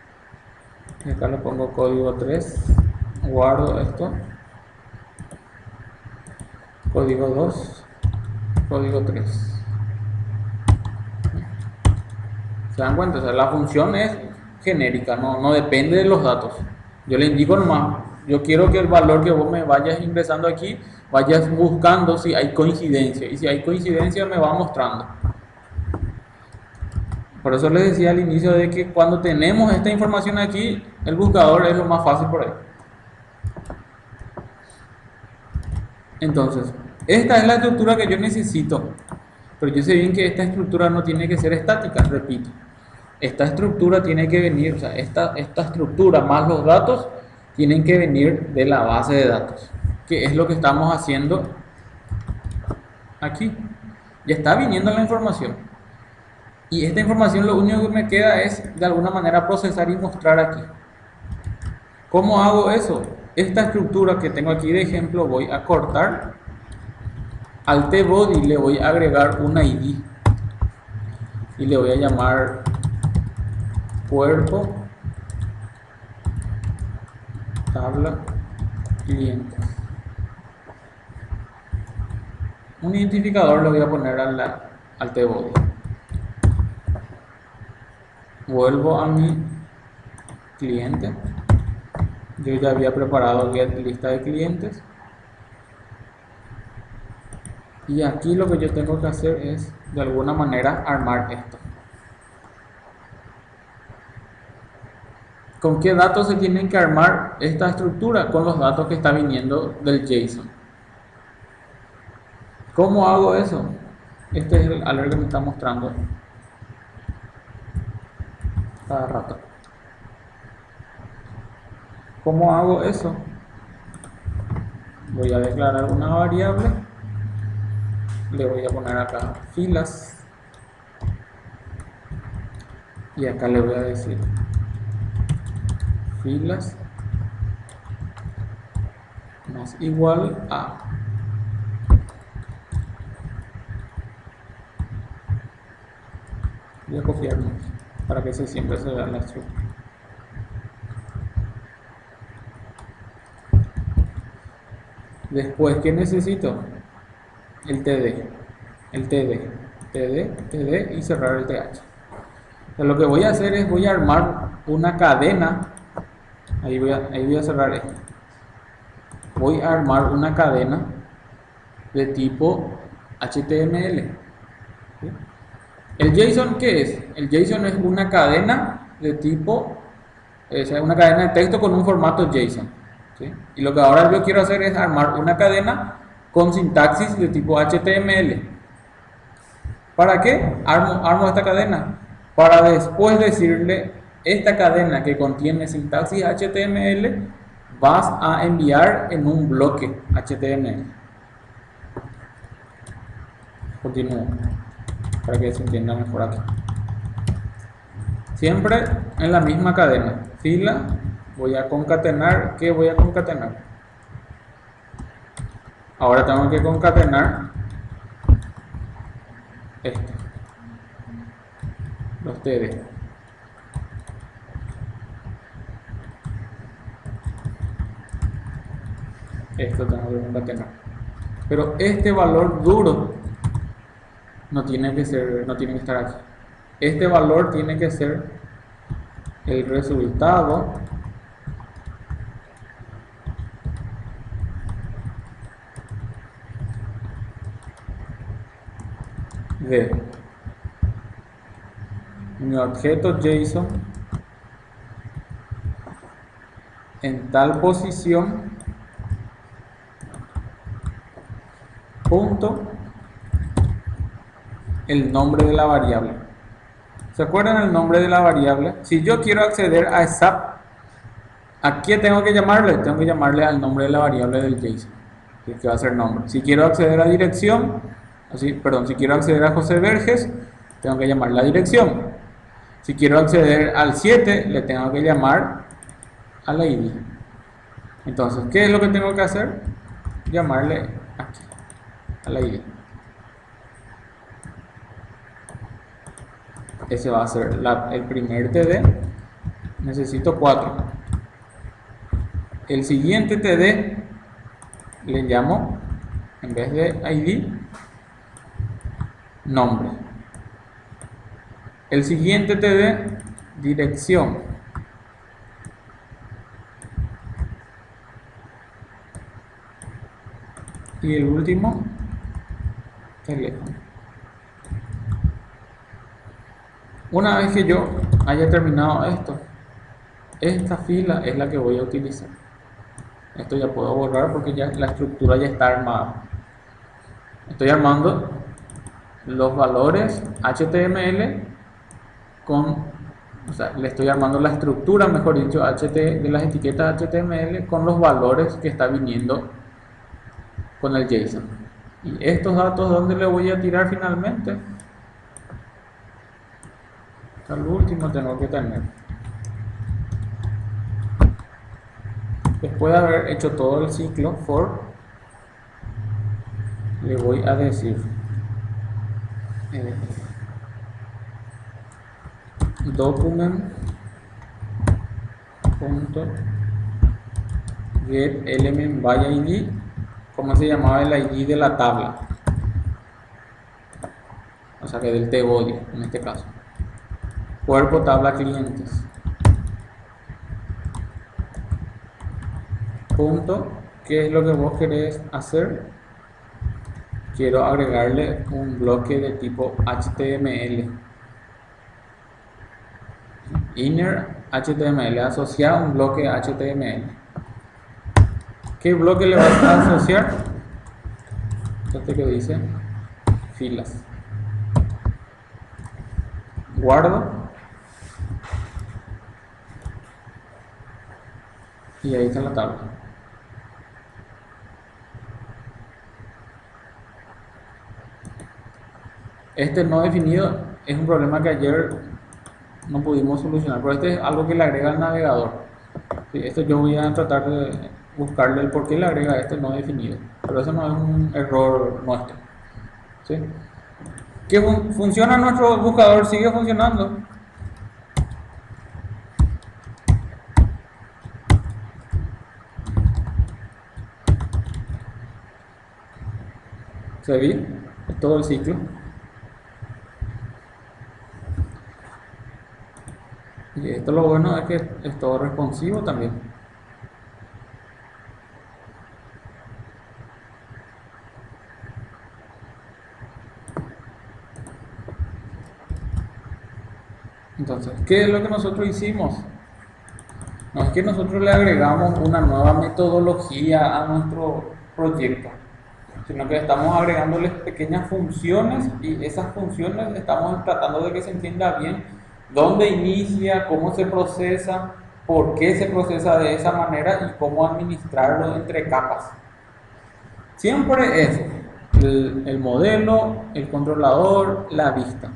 Y acá le pongo código 3. Guardo esto. Código 2. Código 3. ¿Se dan cuenta? O sea, la función es genérica, no depende de los datos. Yo le indico nomás, yo quiero que el valor que vos me vayas ingresando aquí, vayas buscando si hay coincidencia. Y si hay coincidencia me va mostrando. Por eso les decía al inicio de que cuando tenemos esta información aquí, el buscador es lo más fácil por ahí. Entonces, esta es la estructura que yo necesito. Pero yo sé bien que esta estructura no tiene que ser estática, repito. Esta estructura tiene que venir, o sea, esta estructura más los datos tienen que venir de la base de datos, que es lo que estamos haciendo aquí. Ya está viniendo la información. Y esta información lo único que me queda es de alguna manera procesar y mostrar aquí. ¿Cómo hago eso? Esta estructura que tengo aquí de ejemplo voy a cortar. Al tbody le voy a agregar un ID y le voy a llamar cuerpo tabla clientes. Un identificador le voy a poner al tbody. Vuelvo a mi cliente. Yo ya había preparado get lista de clientes. Y aquí lo que yo tengo que hacer es de alguna manera armar esto. ¿Con qué datos se tienen que armar esta estructura? Con los datos que está viniendo del JSON. ¿Cómo hago eso? Este es el alert que me está mostrando cada rato. ¿Cómo hago eso? Voy a declarar una variable. Le voy a poner acá filas. Y acá le voy a decir filas más igual a voy a copiar más para que siempre se vea la estructura. Después, ¿qué necesito? El TD y cerrar el TH. Entonces, lo que voy a hacer es voy a armar una cadena. Ahí voy a cerrar esto. Voy a armar una cadena de tipo HTML. ¿Sí? ¿El JSON qué es? El JSON es una cadena de tipo, es una cadena de texto con un formato JSON. ¿Sí? Y lo que ahora yo quiero hacer es armar una cadena con sintaxis de tipo HTML. ¿Para qué armo esta cadena? Para después decirle, esta cadena que contiene sintaxis HTML vas a enviar en un bloque HTML. Continúo para que se entienda mejor aquí. Siempre en la misma cadena. Fila, voy a concatenar. ¿Qué voy a concatenar? Ahora tengo que concatenar esto. los TD. Esto tengo que concatenar. Pero este valor duro no tiene que estar aquí. Este valor tiene que ser el resultado de mi objeto JSON en tal posición punto el nombre de la variable. ¿Se acuerdan el nombre de la variable? Si yo quiero acceder a SAP, ¿a qué tengo que llamarle? Tengo que llamarle al nombre de la variable del JSON, que va a ser nombre. Si quiero acceder a dirección, si quiero acceder a José Verges, tengo que llamar la dirección. Si quiero acceder al 7, le tengo que llamar a la ID. Entonces, ¿qué es lo que tengo que hacer? Llamarle aquí, a la ID. Ese va a ser el primer TD. Necesito 4. El siguiente TD le llamo, en vez de ID, nombre. El siguiente TD, dirección. Y el último, teléfono. Una vez que yo haya terminado esto, esta fila es la que voy a utilizar. Esto ya puedo borrar porque ya la estructura ya está armada. Estoy armando los valores HTML le estoy armando la estructura, mejor dicho, de las etiquetas HTML con los valores que está viniendo con el JSON. Y estos datos, ¿dónde le voy a tirar finalmente? Al último tengo que tener. Después de haber hecho todo el ciclo for, le voy a decir document.getElementById, como se llamaba el ID de la tabla, o sea que del tbody en este caso. Cuerpo tabla clientes. Punto, ¿qué es lo que vos querés hacer? Quiero agregarle un bloque de tipo HTML. Inner HTML, asociar un bloque HTML. ¿Qué bloque le vas a asociar? Este que dice filas. Guardo. Y ahí está la tabla. Este no definido es un problema que ayer no pudimos solucionar, pero este es algo que le agrega al navegador. Sí, esto yo voy a tratar de buscarle el por qué le agrega este no definido, pero eso no es un error nuestro. ¿Sí? ¿Que funciona nuestro buscador? ¿Sigue funcionando? ¿Se ve? Es todo el ciclo. Y esto lo bueno es que es todo responsivo también. Entonces, ¿qué es lo que nosotros hicimos? No es que nosotros le agregamos una nueva metodología a nuestro proyecto, sino que estamos agregándoles pequeñas funciones y esas funciones estamos tratando de que se entienda bien dónde inicia, cómo se procesa, por qué se procesa de esa manera y cómo administrarlo entre capas. Siempre es el modelo, el controlador, la vista.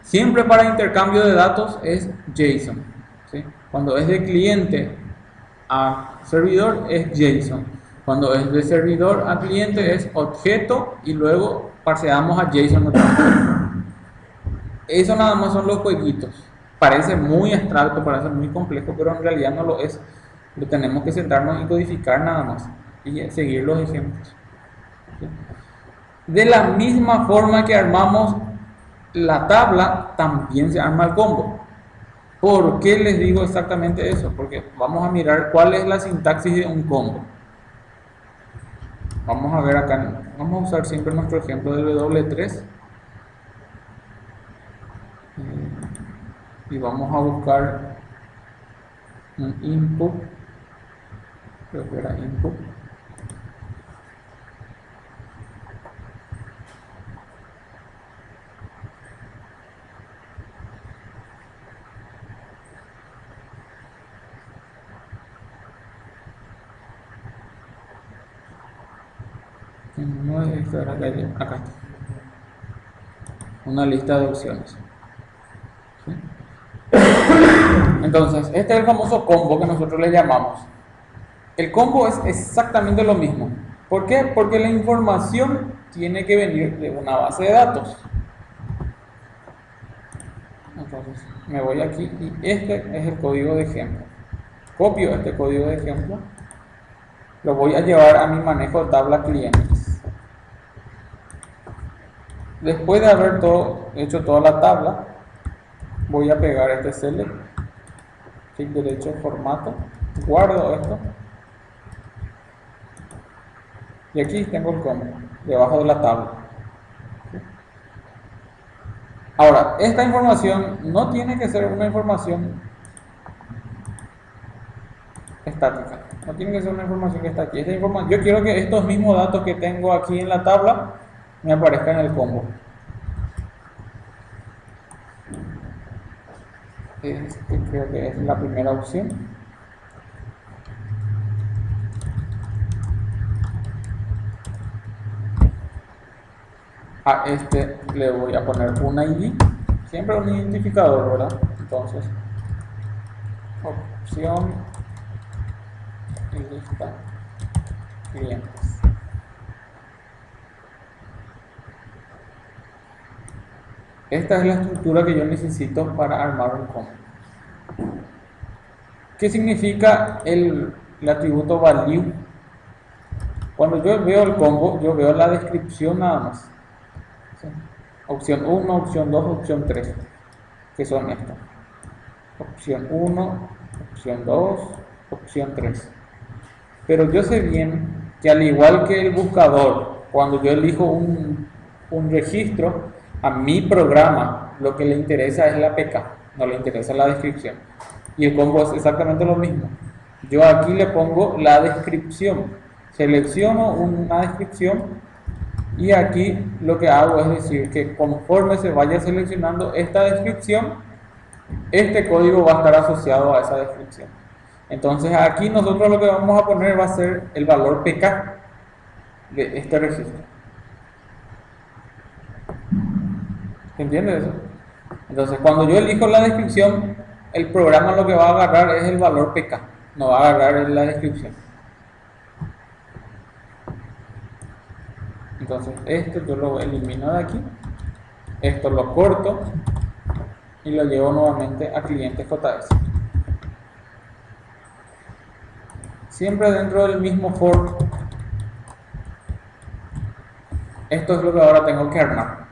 Siempre para intercambio de datos es JSON, ¿sí? Cuando es de cliente a servidor es JSON. Cuando es de servidor a cliente es objeto y luego parseamos a JSON otra vez. Eso nada más son los jueguitos. Parece muy abstracto, parece muy complejo, pero en realidad no lo es. Lo tenemos que sentarnos y codificar nada más y seguir los ejemplos. ¿Sí? De la misma forma que armamos la tabla, también se arma el combo. ¿Por qué les digo exactamente eso? Porque vamos a mirar cuál es la sintaxis de un combo. Vamos a ver acá, vamos a usar siempre nuestro ejemplo del W3 y vamos a buscar un input, creo que era input. No es esto, era acá está. Una lista de opciones. ¿Sí? Entonces, este es el famoso combo que nosotros le llamamos. El combo es exactamente lo mismo. ¿Por qué? Porque la información tiene que venir de una base de datos. Entonces, me voy aquí y este es el código de ejemplo. Copio este código de ejemplo. Lo voy a llevar a mi manejo de tabla clientes. Después de haber hecho toda la tabla, voy a pegar este select, clic derecho, formato, guardo esto. Y aquí tengo el combo, debajo de la tabla. Ahora, esta información no tiene que ser una información estática. No tiene que ser una información que está aquí. Yo quiero que estos mismos datos que tengo aquí en la tabla me aparezcan en el combo. Creo que es la primera opción. A este le voy a poner un ID, siempre un identificador, ¿verdad? Entonces, opción y lista clientes. Esta es la estructura que yo necesito para armar un combo. ¿Qué significa el atributo value? Cuando yo veo el combo, yo veo la descripción nada más. ¿Sí? Opción 1, opción 2, opción 3, que son estas. Opción 1, opción 2, opción 3. Pero yo sé bien que al igual que el buscador, cuando yo elijo un registro, a mi programa lo que le interesa es la PK, no le interesa la descripción. Y el combo es exactamente lo mismo. Yo aquí le pongo la descripción, selecciono una descripción y aquí lo que hago es decir que conforme se vaya seleccionando esta descripción, este código va a estar asociado a esa descripción. Entonces aquí nosotros lo que vamos a poner va a ser el valor PK de este registro. ¿Entiendes eso? Entonces cuando yo elijo la descripción, el programa lo que va a agarrar es el valor PK, no va a agarrar la descripción. Entonces esto yo lo elimino de aquí, esto lo corto y lo llevo nuevamente a clientes JS. Siempre dentro del mismo for. Esto es lo que ahora tengo que armar.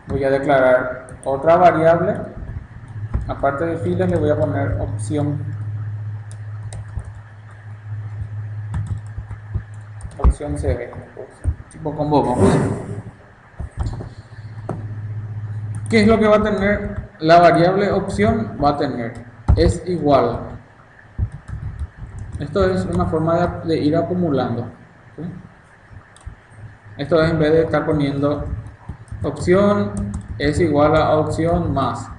Voy a declarar otra variable. Aparte de filas le voy a poner opción CB, tipo combo. ¿Qué es lo que va a tener la variable opción? Va a tener es igual. Esto es una forma de ir acumulando. ¿Sí? Esto es en vez de estar poniendo opción es igual a opción más.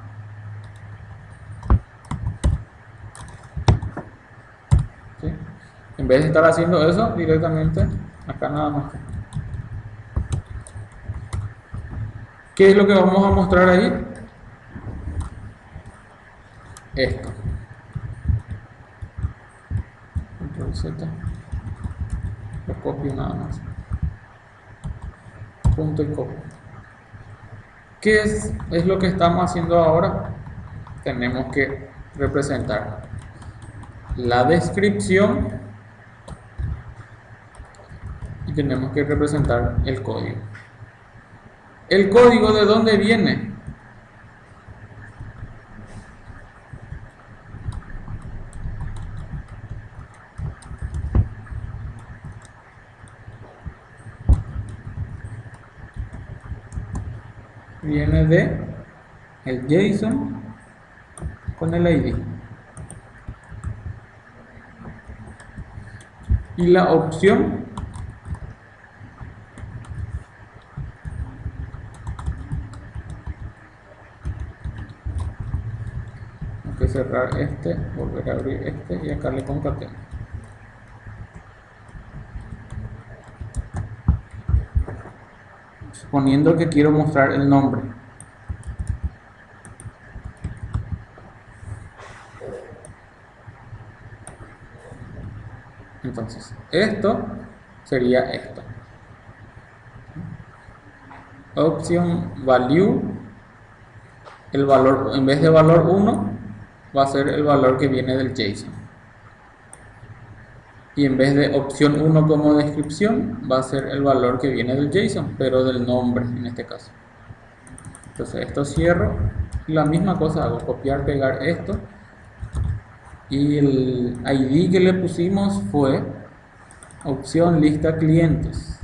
¿Sí? En vez de estar haciendo eso directamente, acá nada más. ¿Qué es lo que vamos a mostrar ahí? Esto. Control Z. Lo copio nada más. Punto y copio. ¿Qué es lo que estamos haciendo ahora? Tenemos que representar la descripción y tenemos que representar el código. ¿El código de dónde viene? Viene de el JSON con el ID. Y la opción hay que cerrar este, volver a abrir este y acá le concateno. Suponiendo que quiero mostrar el nombre. Entonces, esto sería esto. Option value, el valor, en vez de valor 1, va a ser el valor que viene del JSON. Y en vez de opción 1 como descripción, va a ser el valor que viene del JSON, pero del nombre en este caso. Entonces esto cierro, la misma cosa hago, copiar, pegar esto. Y el ID que le pusimos fue opción lista clientes.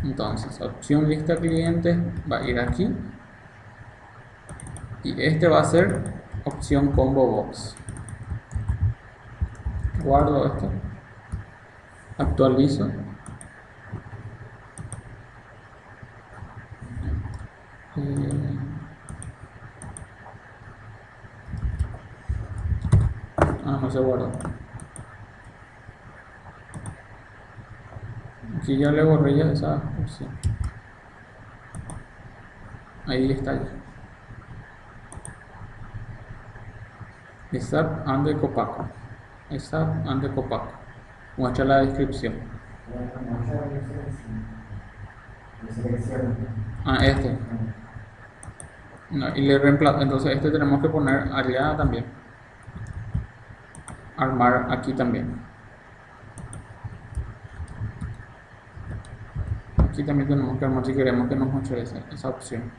Entonces, opción lista clientes va a ir aquí. Y este va a ser opción combo box. Guardo esto. Actualizo. No se guardó. Aquí ya le borré ya esa opción. Ahí está ya. ASAP ande Copaco. ASAP ande Copaco. Muestra la descripción. Este. No, y le reemplazo. Entonces este tenemos que poner allá también. Armar aquí también. Aquí también tenemos que armar si queremos que nos muestre esa opción.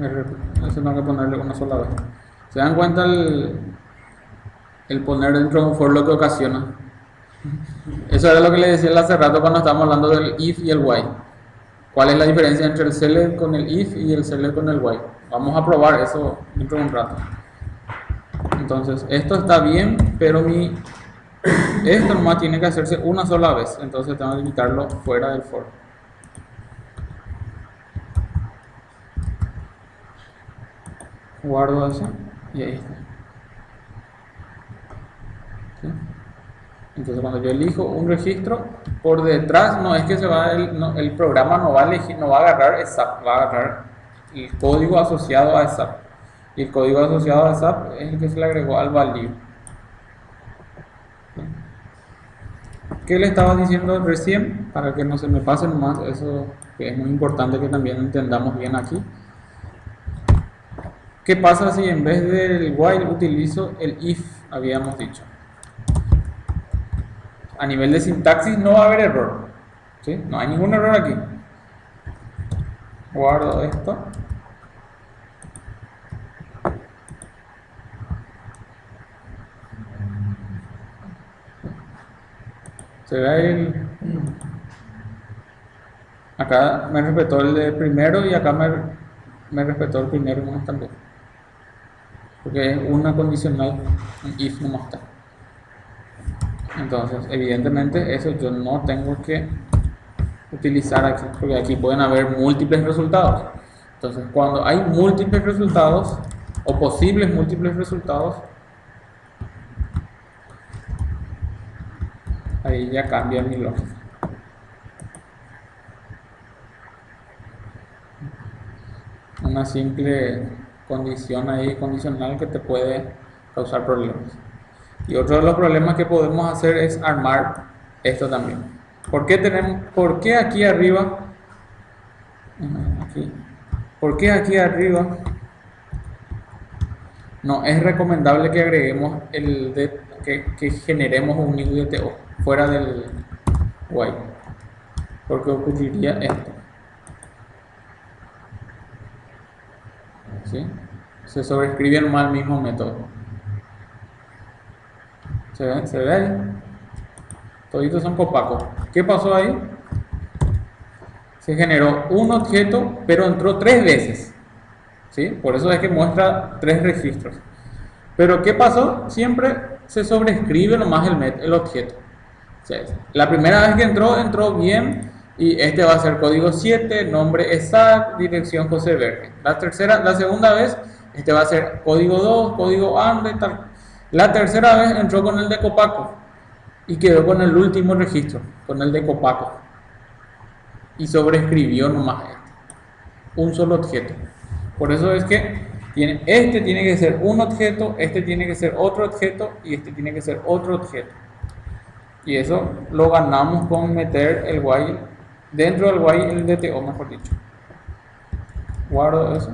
Eso tengo que ponerle una sola vez. ¿Se dan cuenta el poner dentro de un for lo que ocasiona? Eso era lo que le decía hace rato cuando estábamos hablando del if y el while. ¿Cuál es la diferencia entre el select con el if y el select con el while? Vamos a probar eso dentro de un rato. Entonces, esto está bien, pero esto nomás tiene que hacerse una sola vez. Entonces tengo que quitarlo fuera del for. Guardo eso y ahí está. ¿Sí? Entonces cuando yo elijo un registro, por detrás no es que se va el programa no va a elegir, no va a agarrar ASAP, va a agarrar el código asociado a ASAP. Y el código asociado a ASAP es el que se le agregó al value. ¿Sí? ¿Qué le estaba diciendo recién? Para que no se me pase nomás, eso que es muy importante que también entendamos bien aquí. ¿Qué pasa si en vez del while utilizo el if? Habíamos dicho. A nivel de sintaxis no va a haber error. ¿Sí? No hay ningún error aquí. Guardo esto. Se ve acá me respetó el de primero y acá me respetó el primero nomás también. Porque es una condicional, un if nomás está. Entonces, evidentemente, eso yo no tengo que utilizar aquí, porque aquí pueden haber múltiples resultados. Entonces, cuando hay múltiples resultados o posibles múltiples resultados, ahí ya cambia mi lógica. Una simple condición ahí condicional que te puede causar problemas. Y otro de los problemas que podemos hacer es armar esto también. ¿Por qué aquí arriba? ¿Por qué aquí arriba no es recomendable que agreguemos que generemos un new DTO fuera del while? Porque ocurriría esto. ¿Sí? Se sobrescribe nomás el mismo método. ¿Se ve ahí? Toditos son copacos. ¿Qué pasó ahí? Se generó un objeto, pero entró 3 veces. ¿Sí? Por eso es que muestra 3 registros. Pero ¿qué pasó? Siempre se sobrescribe nomás el objeto. O sea, la primera vez que entró bien, y este va a ser código 7, nombre exact, dirección José Verde. La segunda vez, este va a ser código 2, código ANDE, tal. La tercera vez entró con el de Copaco y quedó con el último registro, con el de Copaco. Y sobrescribió nomás un solo objeto. Por eso es que este tiene que ser un objeto, este tiene que ser otro objeto y este tiene que ser otro objeto. Y eso lo ganamos con meter el while dentro del while, el DTO, mejor dicho. Guardo eso,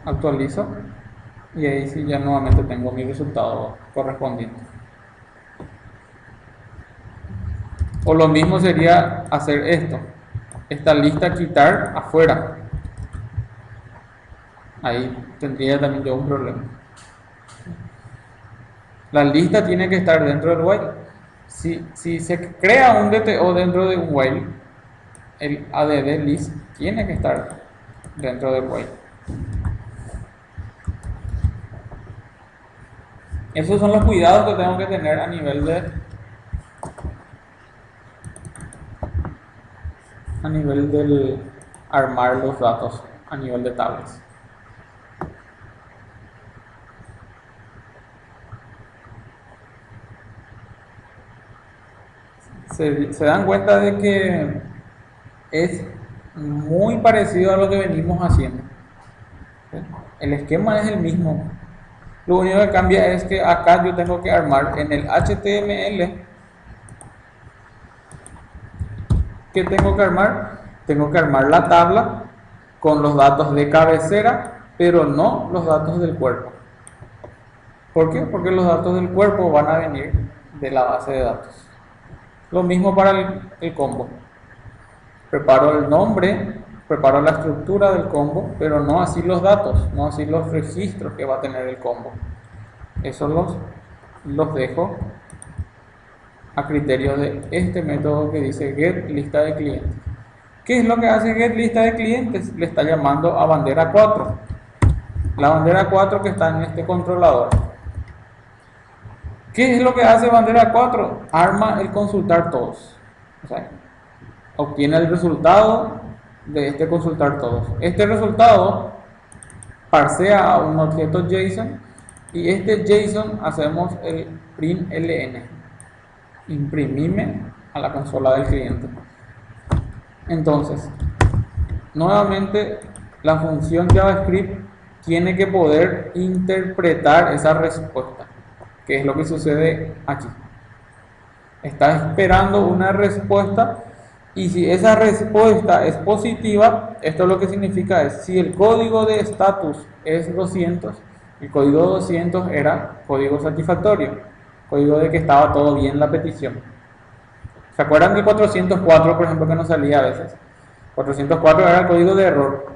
actualizo y ahí sí ya nuevamente tengo mi resultado correspondiente. O lo mismo sería hacer esto, esta lista quitar afuera. Ahí tendría también yo un problema. La lista tiene que estar dentro del while. Si se crea un DTO dentro de un while, el add list tiene que estar dentro del while. Esos son los cuidados que tengo que tener a nivel del armar los datos a nivel de tablas. Se dan cuenta de que es muy parecido a lo que venimos haciendo. El esquema es el mismo. Lo único que cambia es que acá yo tengo que armar en el HTML. ¿Qué tengo que armar? Tengo que armar la tabla con los datos de cabecera, pero no los datos del cuerpo. ¿Por qué? Porque los datos del cuerpo van a venir de la base de datos. Lo mismo para el combo. Preparo el nombre, preparo la estructura del combo, pero no así los datos, no así los registros que va a tener el combo. Eso los dejo a criterio de este método que dice get lista de clientes. ¿Qué es lo que hace get lista de clientes? Le está llamando a bandera 4. La bandera 4 que está en este controlador. ¿Qué es lo que hace bandera 4? Arma el consultar todos. O sea, obtiene el resultado de este consultar todos. Este resultado parsea a un objeto JSON y este JSON hacemos el print ln. Imprimime a la consola del cliente. Entonces, nuevamente la función JavaScript tiene que poder interpretar esa respuesta, que es lo que sucede aquí. Está esperando una respuesta y si esa respuesta es positiva, esto lo que significa es si el código de status es 200, el código 200 era código satisfactorio, código de que estaba todo bien la petición. ¿Se acuerdan del 404, por ejemplo, que nos salía a veces? 404 era el código de error.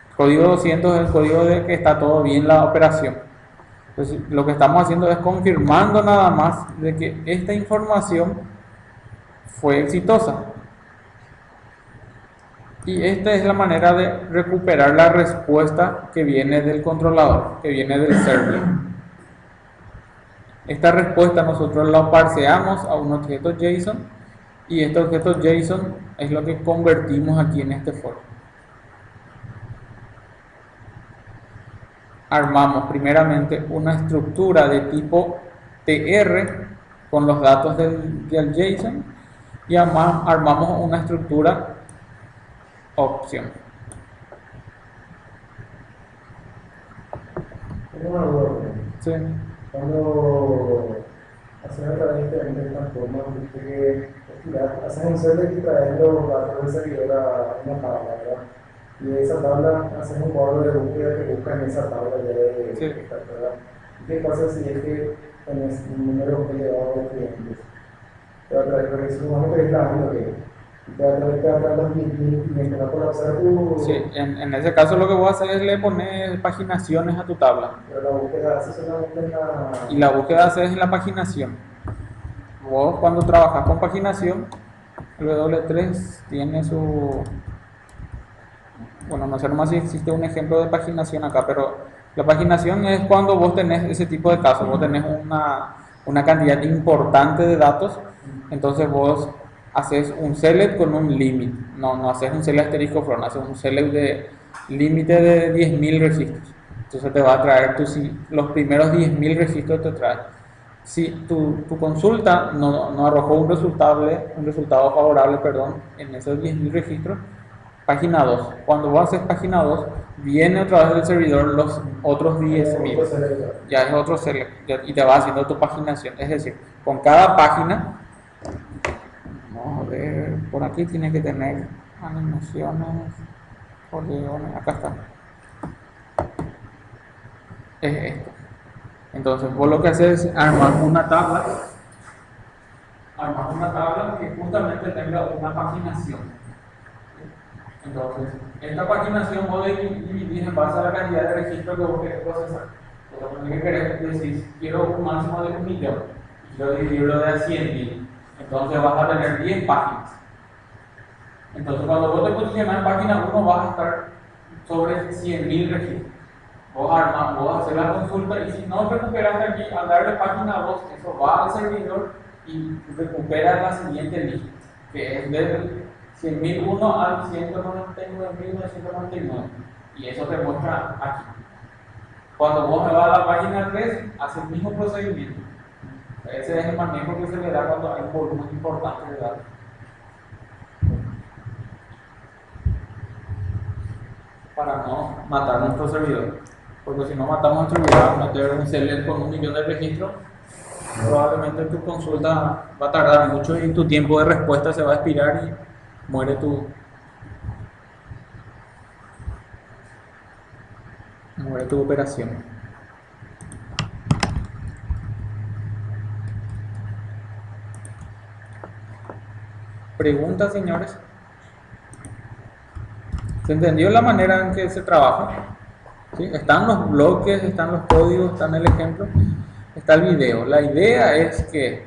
El código 200 es el código de que está todo bien la operación. Entonces, lo que estamos haciendo es confirmando nada más de que esta información fue exitosa. Y esta es la manera de recuperar la respuesta que viene del controlador, que viene del server. Esta respuesta nosotros la parseamos a un objeto JSON y este objeto JSON es lo que convertimos aquí en este for. Armamos primeramente una estructura de tipo TR con los datos del JSON y armamos una estructura opción. Tengo una duda. Sí. Cuando haces a través de diferentes plataformas, haces un select y traes los datos del servidor a una tabla, ¿verdad? Y de esa tabla haces un cuadro de búsqueda que busca en esa tabla ya de Sí. ¿verdad? ¿Qué pasa si es que tienes un número elevado de clientes? Te va a traer, porque supongamos que es la única que te va a traer los 10.000 clientes, va a colapsar tu... Sí, en ese caso lo que voy a hacer es le poner paginaciones a tu tabla. Pero la búsqueda hace solamente en la... Y la búsqueda haces en la paginación. Vos cuando trabajas con paginación, el W3 tiene su... Bueno, no sé nomás si existe un ejemplo de paginación acá, pero la paginación es cuando vos tenés ese tipo de casos, vos tenés una cantidad importante de datos, entonces vos haces un select con un limit, no haces un select asterisco from, haces un select de límite de 10.000 registros. Entonces te va a traer los primeros 10.000 registros te trae. Si tu consulta no arrojó un resultado favorable, en esos 10.000 registros, página 2. Cuando vos haces página 2, viene otra vez del servidor los otros 10.000. Ya es otro select y te va haciendo tu paginación. Es decir, con cada página, vamos a ver, por aquí tiene que tener animaciones, polígonos, acá está. Es esto. Entonces vos lo que haces es armar una tabla que justamente tenga una paginación. Entonces, esta paginación vos dividís en base a la cantidad de registros que vos querés procesar. Entonces, ¿qué querés? Decís, quiero un máximo de 1.000.000 y quiero dividirlo de a 100.000. Entonces vas a tener 10 páginas. Entonces, cuando vos te posicionas en página 1, vas a estar sobre 100.000 registros. Vos haces la consulta y si no recuperaste aquí, al darle página 2, eso va al servidor y recupera la siguiente lista, que es del 100.001 al 199.999 y eso te muestra aquí. Cuando vos me vas a la página 3, hace el mismo procedimiento. Ese es el manejo que se le da cuando hay un volumen importante de datos. Para no matar nuestro servidor, porque si no matamos nuestro servidor, meter un select con 1.000.000 de registros, probablemente tu consulta va a tardar mucho y tu tiempo de respuesta se va a expirar y muere tu operación. Preguntas, señores. ¿Se entendió la manera en que se trabaja? ¿Sí? Están los bloques, están los códigos, está en el ejemplo, está el video. La idea es que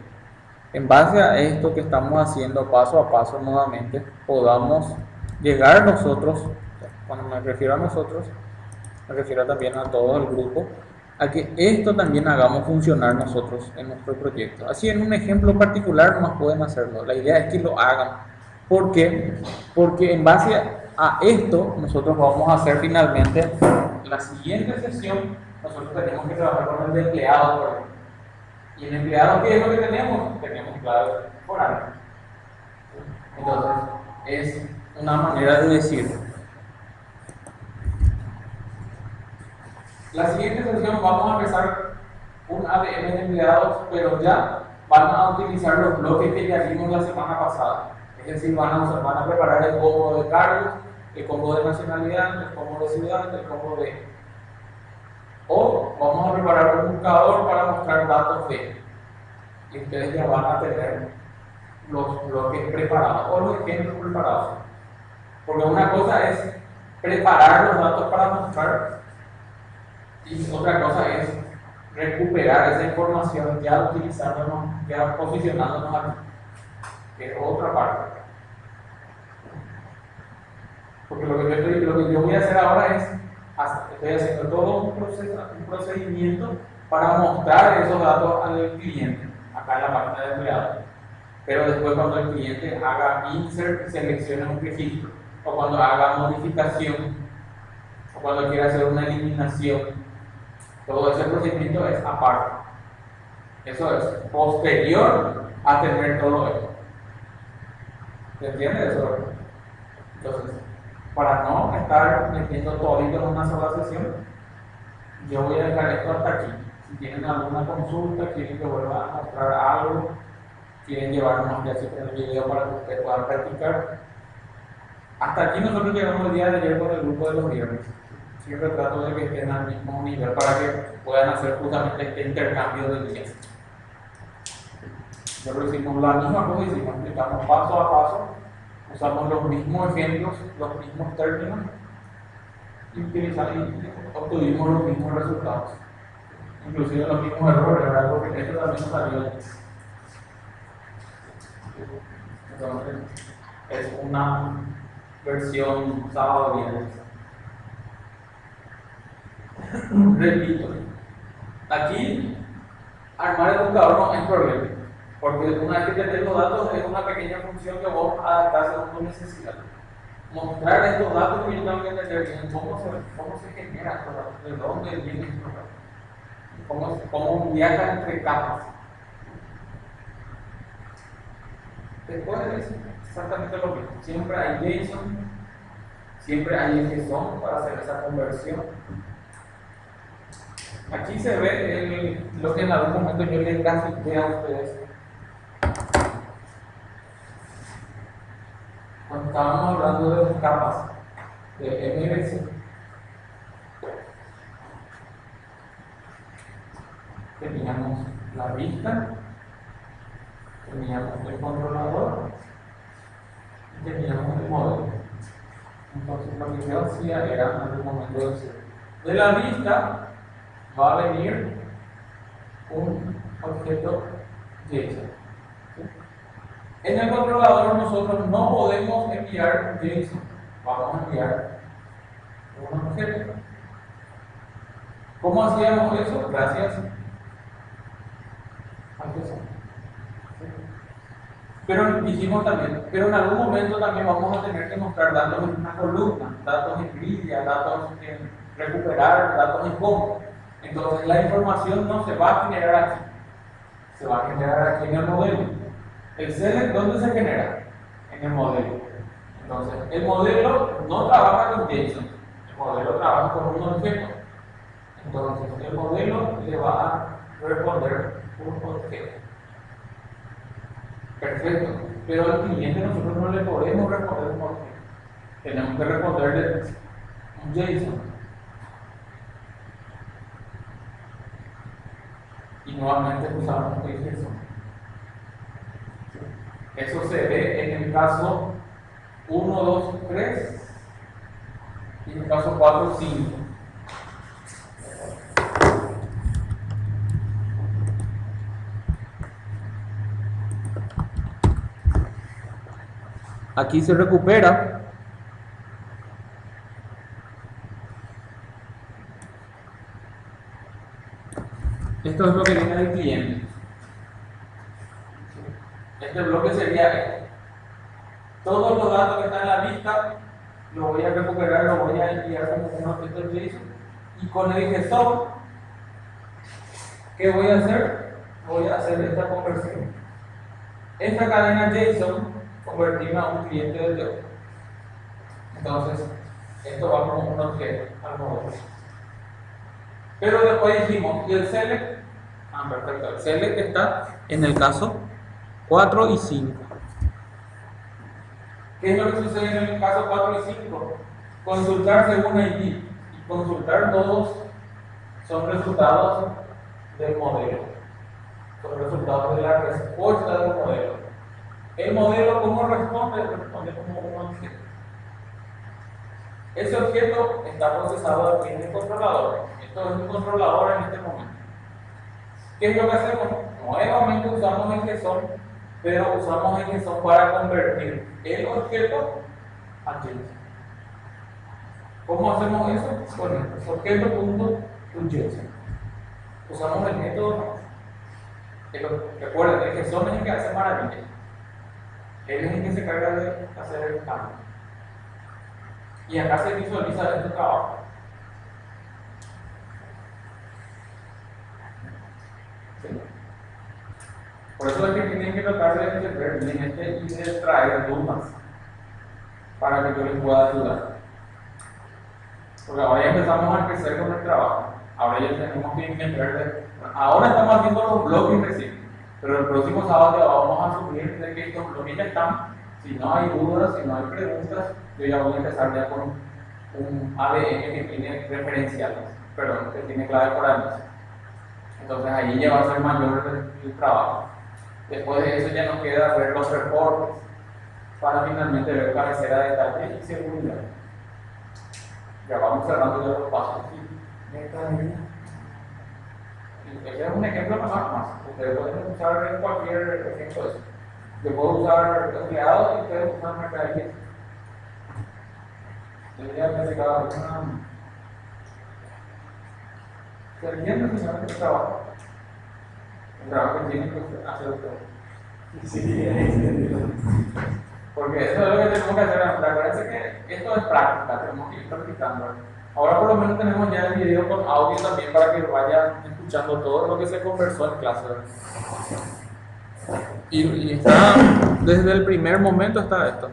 en base a esto que estamos haciendo paso a paso nuevamente, podamos llegar nosotros, cuando me refiero a nosotros, me refiero también a todo el grupo, a que esto también hagamos funcionar nosotros en nuestro proyecto. Así en un ejemplo particular no más pueden hacerlo. La idea es que lo hagan. ¿Por qué? Porque en base a esto nosotros vamos a hacer finalmente la siguiente sesión. Nosotros tenemos que trabajar con el empleado, por ejemplo. Y el empleado, ¿qué es lo que tenemos? Tenemos clave temporal. Entonces, es una manera de decirlo. La siguiente sesión vamos a empezar un ADN de empleados, pero ya van a utilizar los bloques que ya vimos la semana pasada. Es decir, van a preparar el combo de cargos, el combo de nacionalidad, el combo de ciudad, el combo de... O vamos a preparar un buscador para mostrar datos de... Y ustedes ya van a tener los bloques preparados o los ejemplos preparados. Porque una cosa es preparar los datos para mostrar y otra cosa es recuperar esa información ya utilizándonos, ya posicionándonos aquí, que es otra parte. Porque lo que yo voy a hacer ahora es, estoy haciendo todo un procedimiento para mostrar esos datos al cliente, acá en la página de empleados. Pero después cuando el cliente haga insert y seleccione un registro, o cuando haga modificación, o cuando quiera hacer una eliminación, todo ese procedimiento es aparte. Eso es posterior a tener todo esto. ¿Se entiende eso? Entonces, para no estar metiendo todo en una sola sesión, yo voy a dejar esto hasta aquí. Si tienen alguna consulta, quieren que vuelva a mostrar algo, quieren llevarnos ya siempre el video para que ustedes puedan practicar. Hasta aquí nosotros llegamos el día de ayer con el grupo de los viernes. Siempre trato de que estén al mismo nivel para que puedan hacer justamente este intercambio de días. Nosotros hicimos la misma cosa, explicamos paso a paso, usamos los mismos ejemplos, los mismos términos y obtuvimos los mismos resultados, inclusive los mismos errores, ¿verdad? Porque esto también nos salió. Entonces, es una versión sábado-viernes. Repito, aquí armar el buscador no es problema, porque una vez que tenés los datos es una pequeña función que vos adaptás según tu necesidad. Mostrar estos datos que yo tengo que entender bien cómo se genera estos datos, de dónde vienen estos datos, cómo viaja entre capas. Después es exactamente lo mismo. Siempre hay JSON, siempre hay JSON para hacer esa conversión. Aquí se ve lo que en algún momento yo les grafiqué a ustedes. Cuando estábamos hablando de las capas de MVC, teníamos la vista, teníamos el controlador y teníamos el modelo. Entonces lo que yo hacía era en algún momento decir, de la vista va a venir un objeto JSON. En el controlador nosotros no podemos enviar JSON, vamos a enviar un objeto. ¿Cómo hacíamos eso? Gracias al JSON. Pero dijimos también, pero en algún momento también vamos a tener que mostrar datos en una columna, datos en grilla, datos en recuperar, datos en cómo. Entonces la información no se va a generar aquí, se va a generar aquí en el modelo. El select, ¿dónde se genera? En el modelo. Entonces el modelo no trabaja con JSON, el modelo trabaja con un objeto. Entonces el modelo le va a responder un objeto. Perfecto, pero al cliente nosotros no le podemos responder un objeto, tenemos que responderle un JSON. Y nuevamente usamos el JSON. Eso se ve en el caso 1, 2, 3 y en el caso 4, 5. Aquí se recupera esto es lo que viene del cliente. Este bloque sería todos los datos que están en la vista, lo voy a recuperar, lo voy a enviar como un objeto JSON y con el gestor, ¿qué voy a hacer? Voy a hacer esta conversión. Esta cadena JSON convertirla a un cliente de otro. Entonces, esto va como un objeto al modelo. Pero después dijimos, ¿y el select? Perfecto, el select está en el caso 4 y 5. ¿Qué es lo que sucede en el caso 4 y 5? Consultar según ID y consultar todos son resultados del modelo, son resultados de la respuesta del modelo. El modelo, ¿cómo responde? Responde como un objeto. Ese objeto está procesado aquí en el controlador. Esto es un controlador en este momento. ¿Qué es lo que hacemos? Nuevamente usamos el JSON, pero usamos el JSON para convertir el objeto a JSON. ¿Cómo hacemos eso? Bueno, objeto.toJSON. Usamos el método. Recuerden, el JSON es el que hace maravillas. Él es el que se carga de hacer el cambio. Y acá se visualiza este trabajo. ¿Sí? Por eso es que tienen que tratar de entender bien este y de extraer dudas para que yo les pueda ayudar. Porque ahora ya empezamos a crecer con el trabajo. Ahora ya tenemos que entender. Ahora estamos haciendo los bloques recién, pero el próximo sábado ya vamos a asumir de que estos bloques ya están. Si no hay dudas, si no hay preguntas, yo ya voy a empezar ya con un ADN que tiene referenciales, perdón, que tiene clave forales. Entonces ahí ya va a ser mayor el trabajo. Después de eso ya nos queda ver los reportes para finalmente ver cabecera de detalle y seguridad. Ya vamos cerrando ya los pasos aquí. Este es un ejemplo más. Ustedes pueden usar en cualquier ejemplo de eso. Yo puedo usar empleados y ustedes usar mercadería. Debería platicar una. ¿Se entiende, señor, el trabajo? El trabajo que tienen que hacer ustedes. Sí, porque eso es lo que tenemos que hacer. Acuérdense que esto es práctica, tenemos que ir practicando. Ahora por lo menos tenemos ya el video con audio también para que vayan escuchando todo lo que se conversó en clase. Y está, desde el primer momento está esto.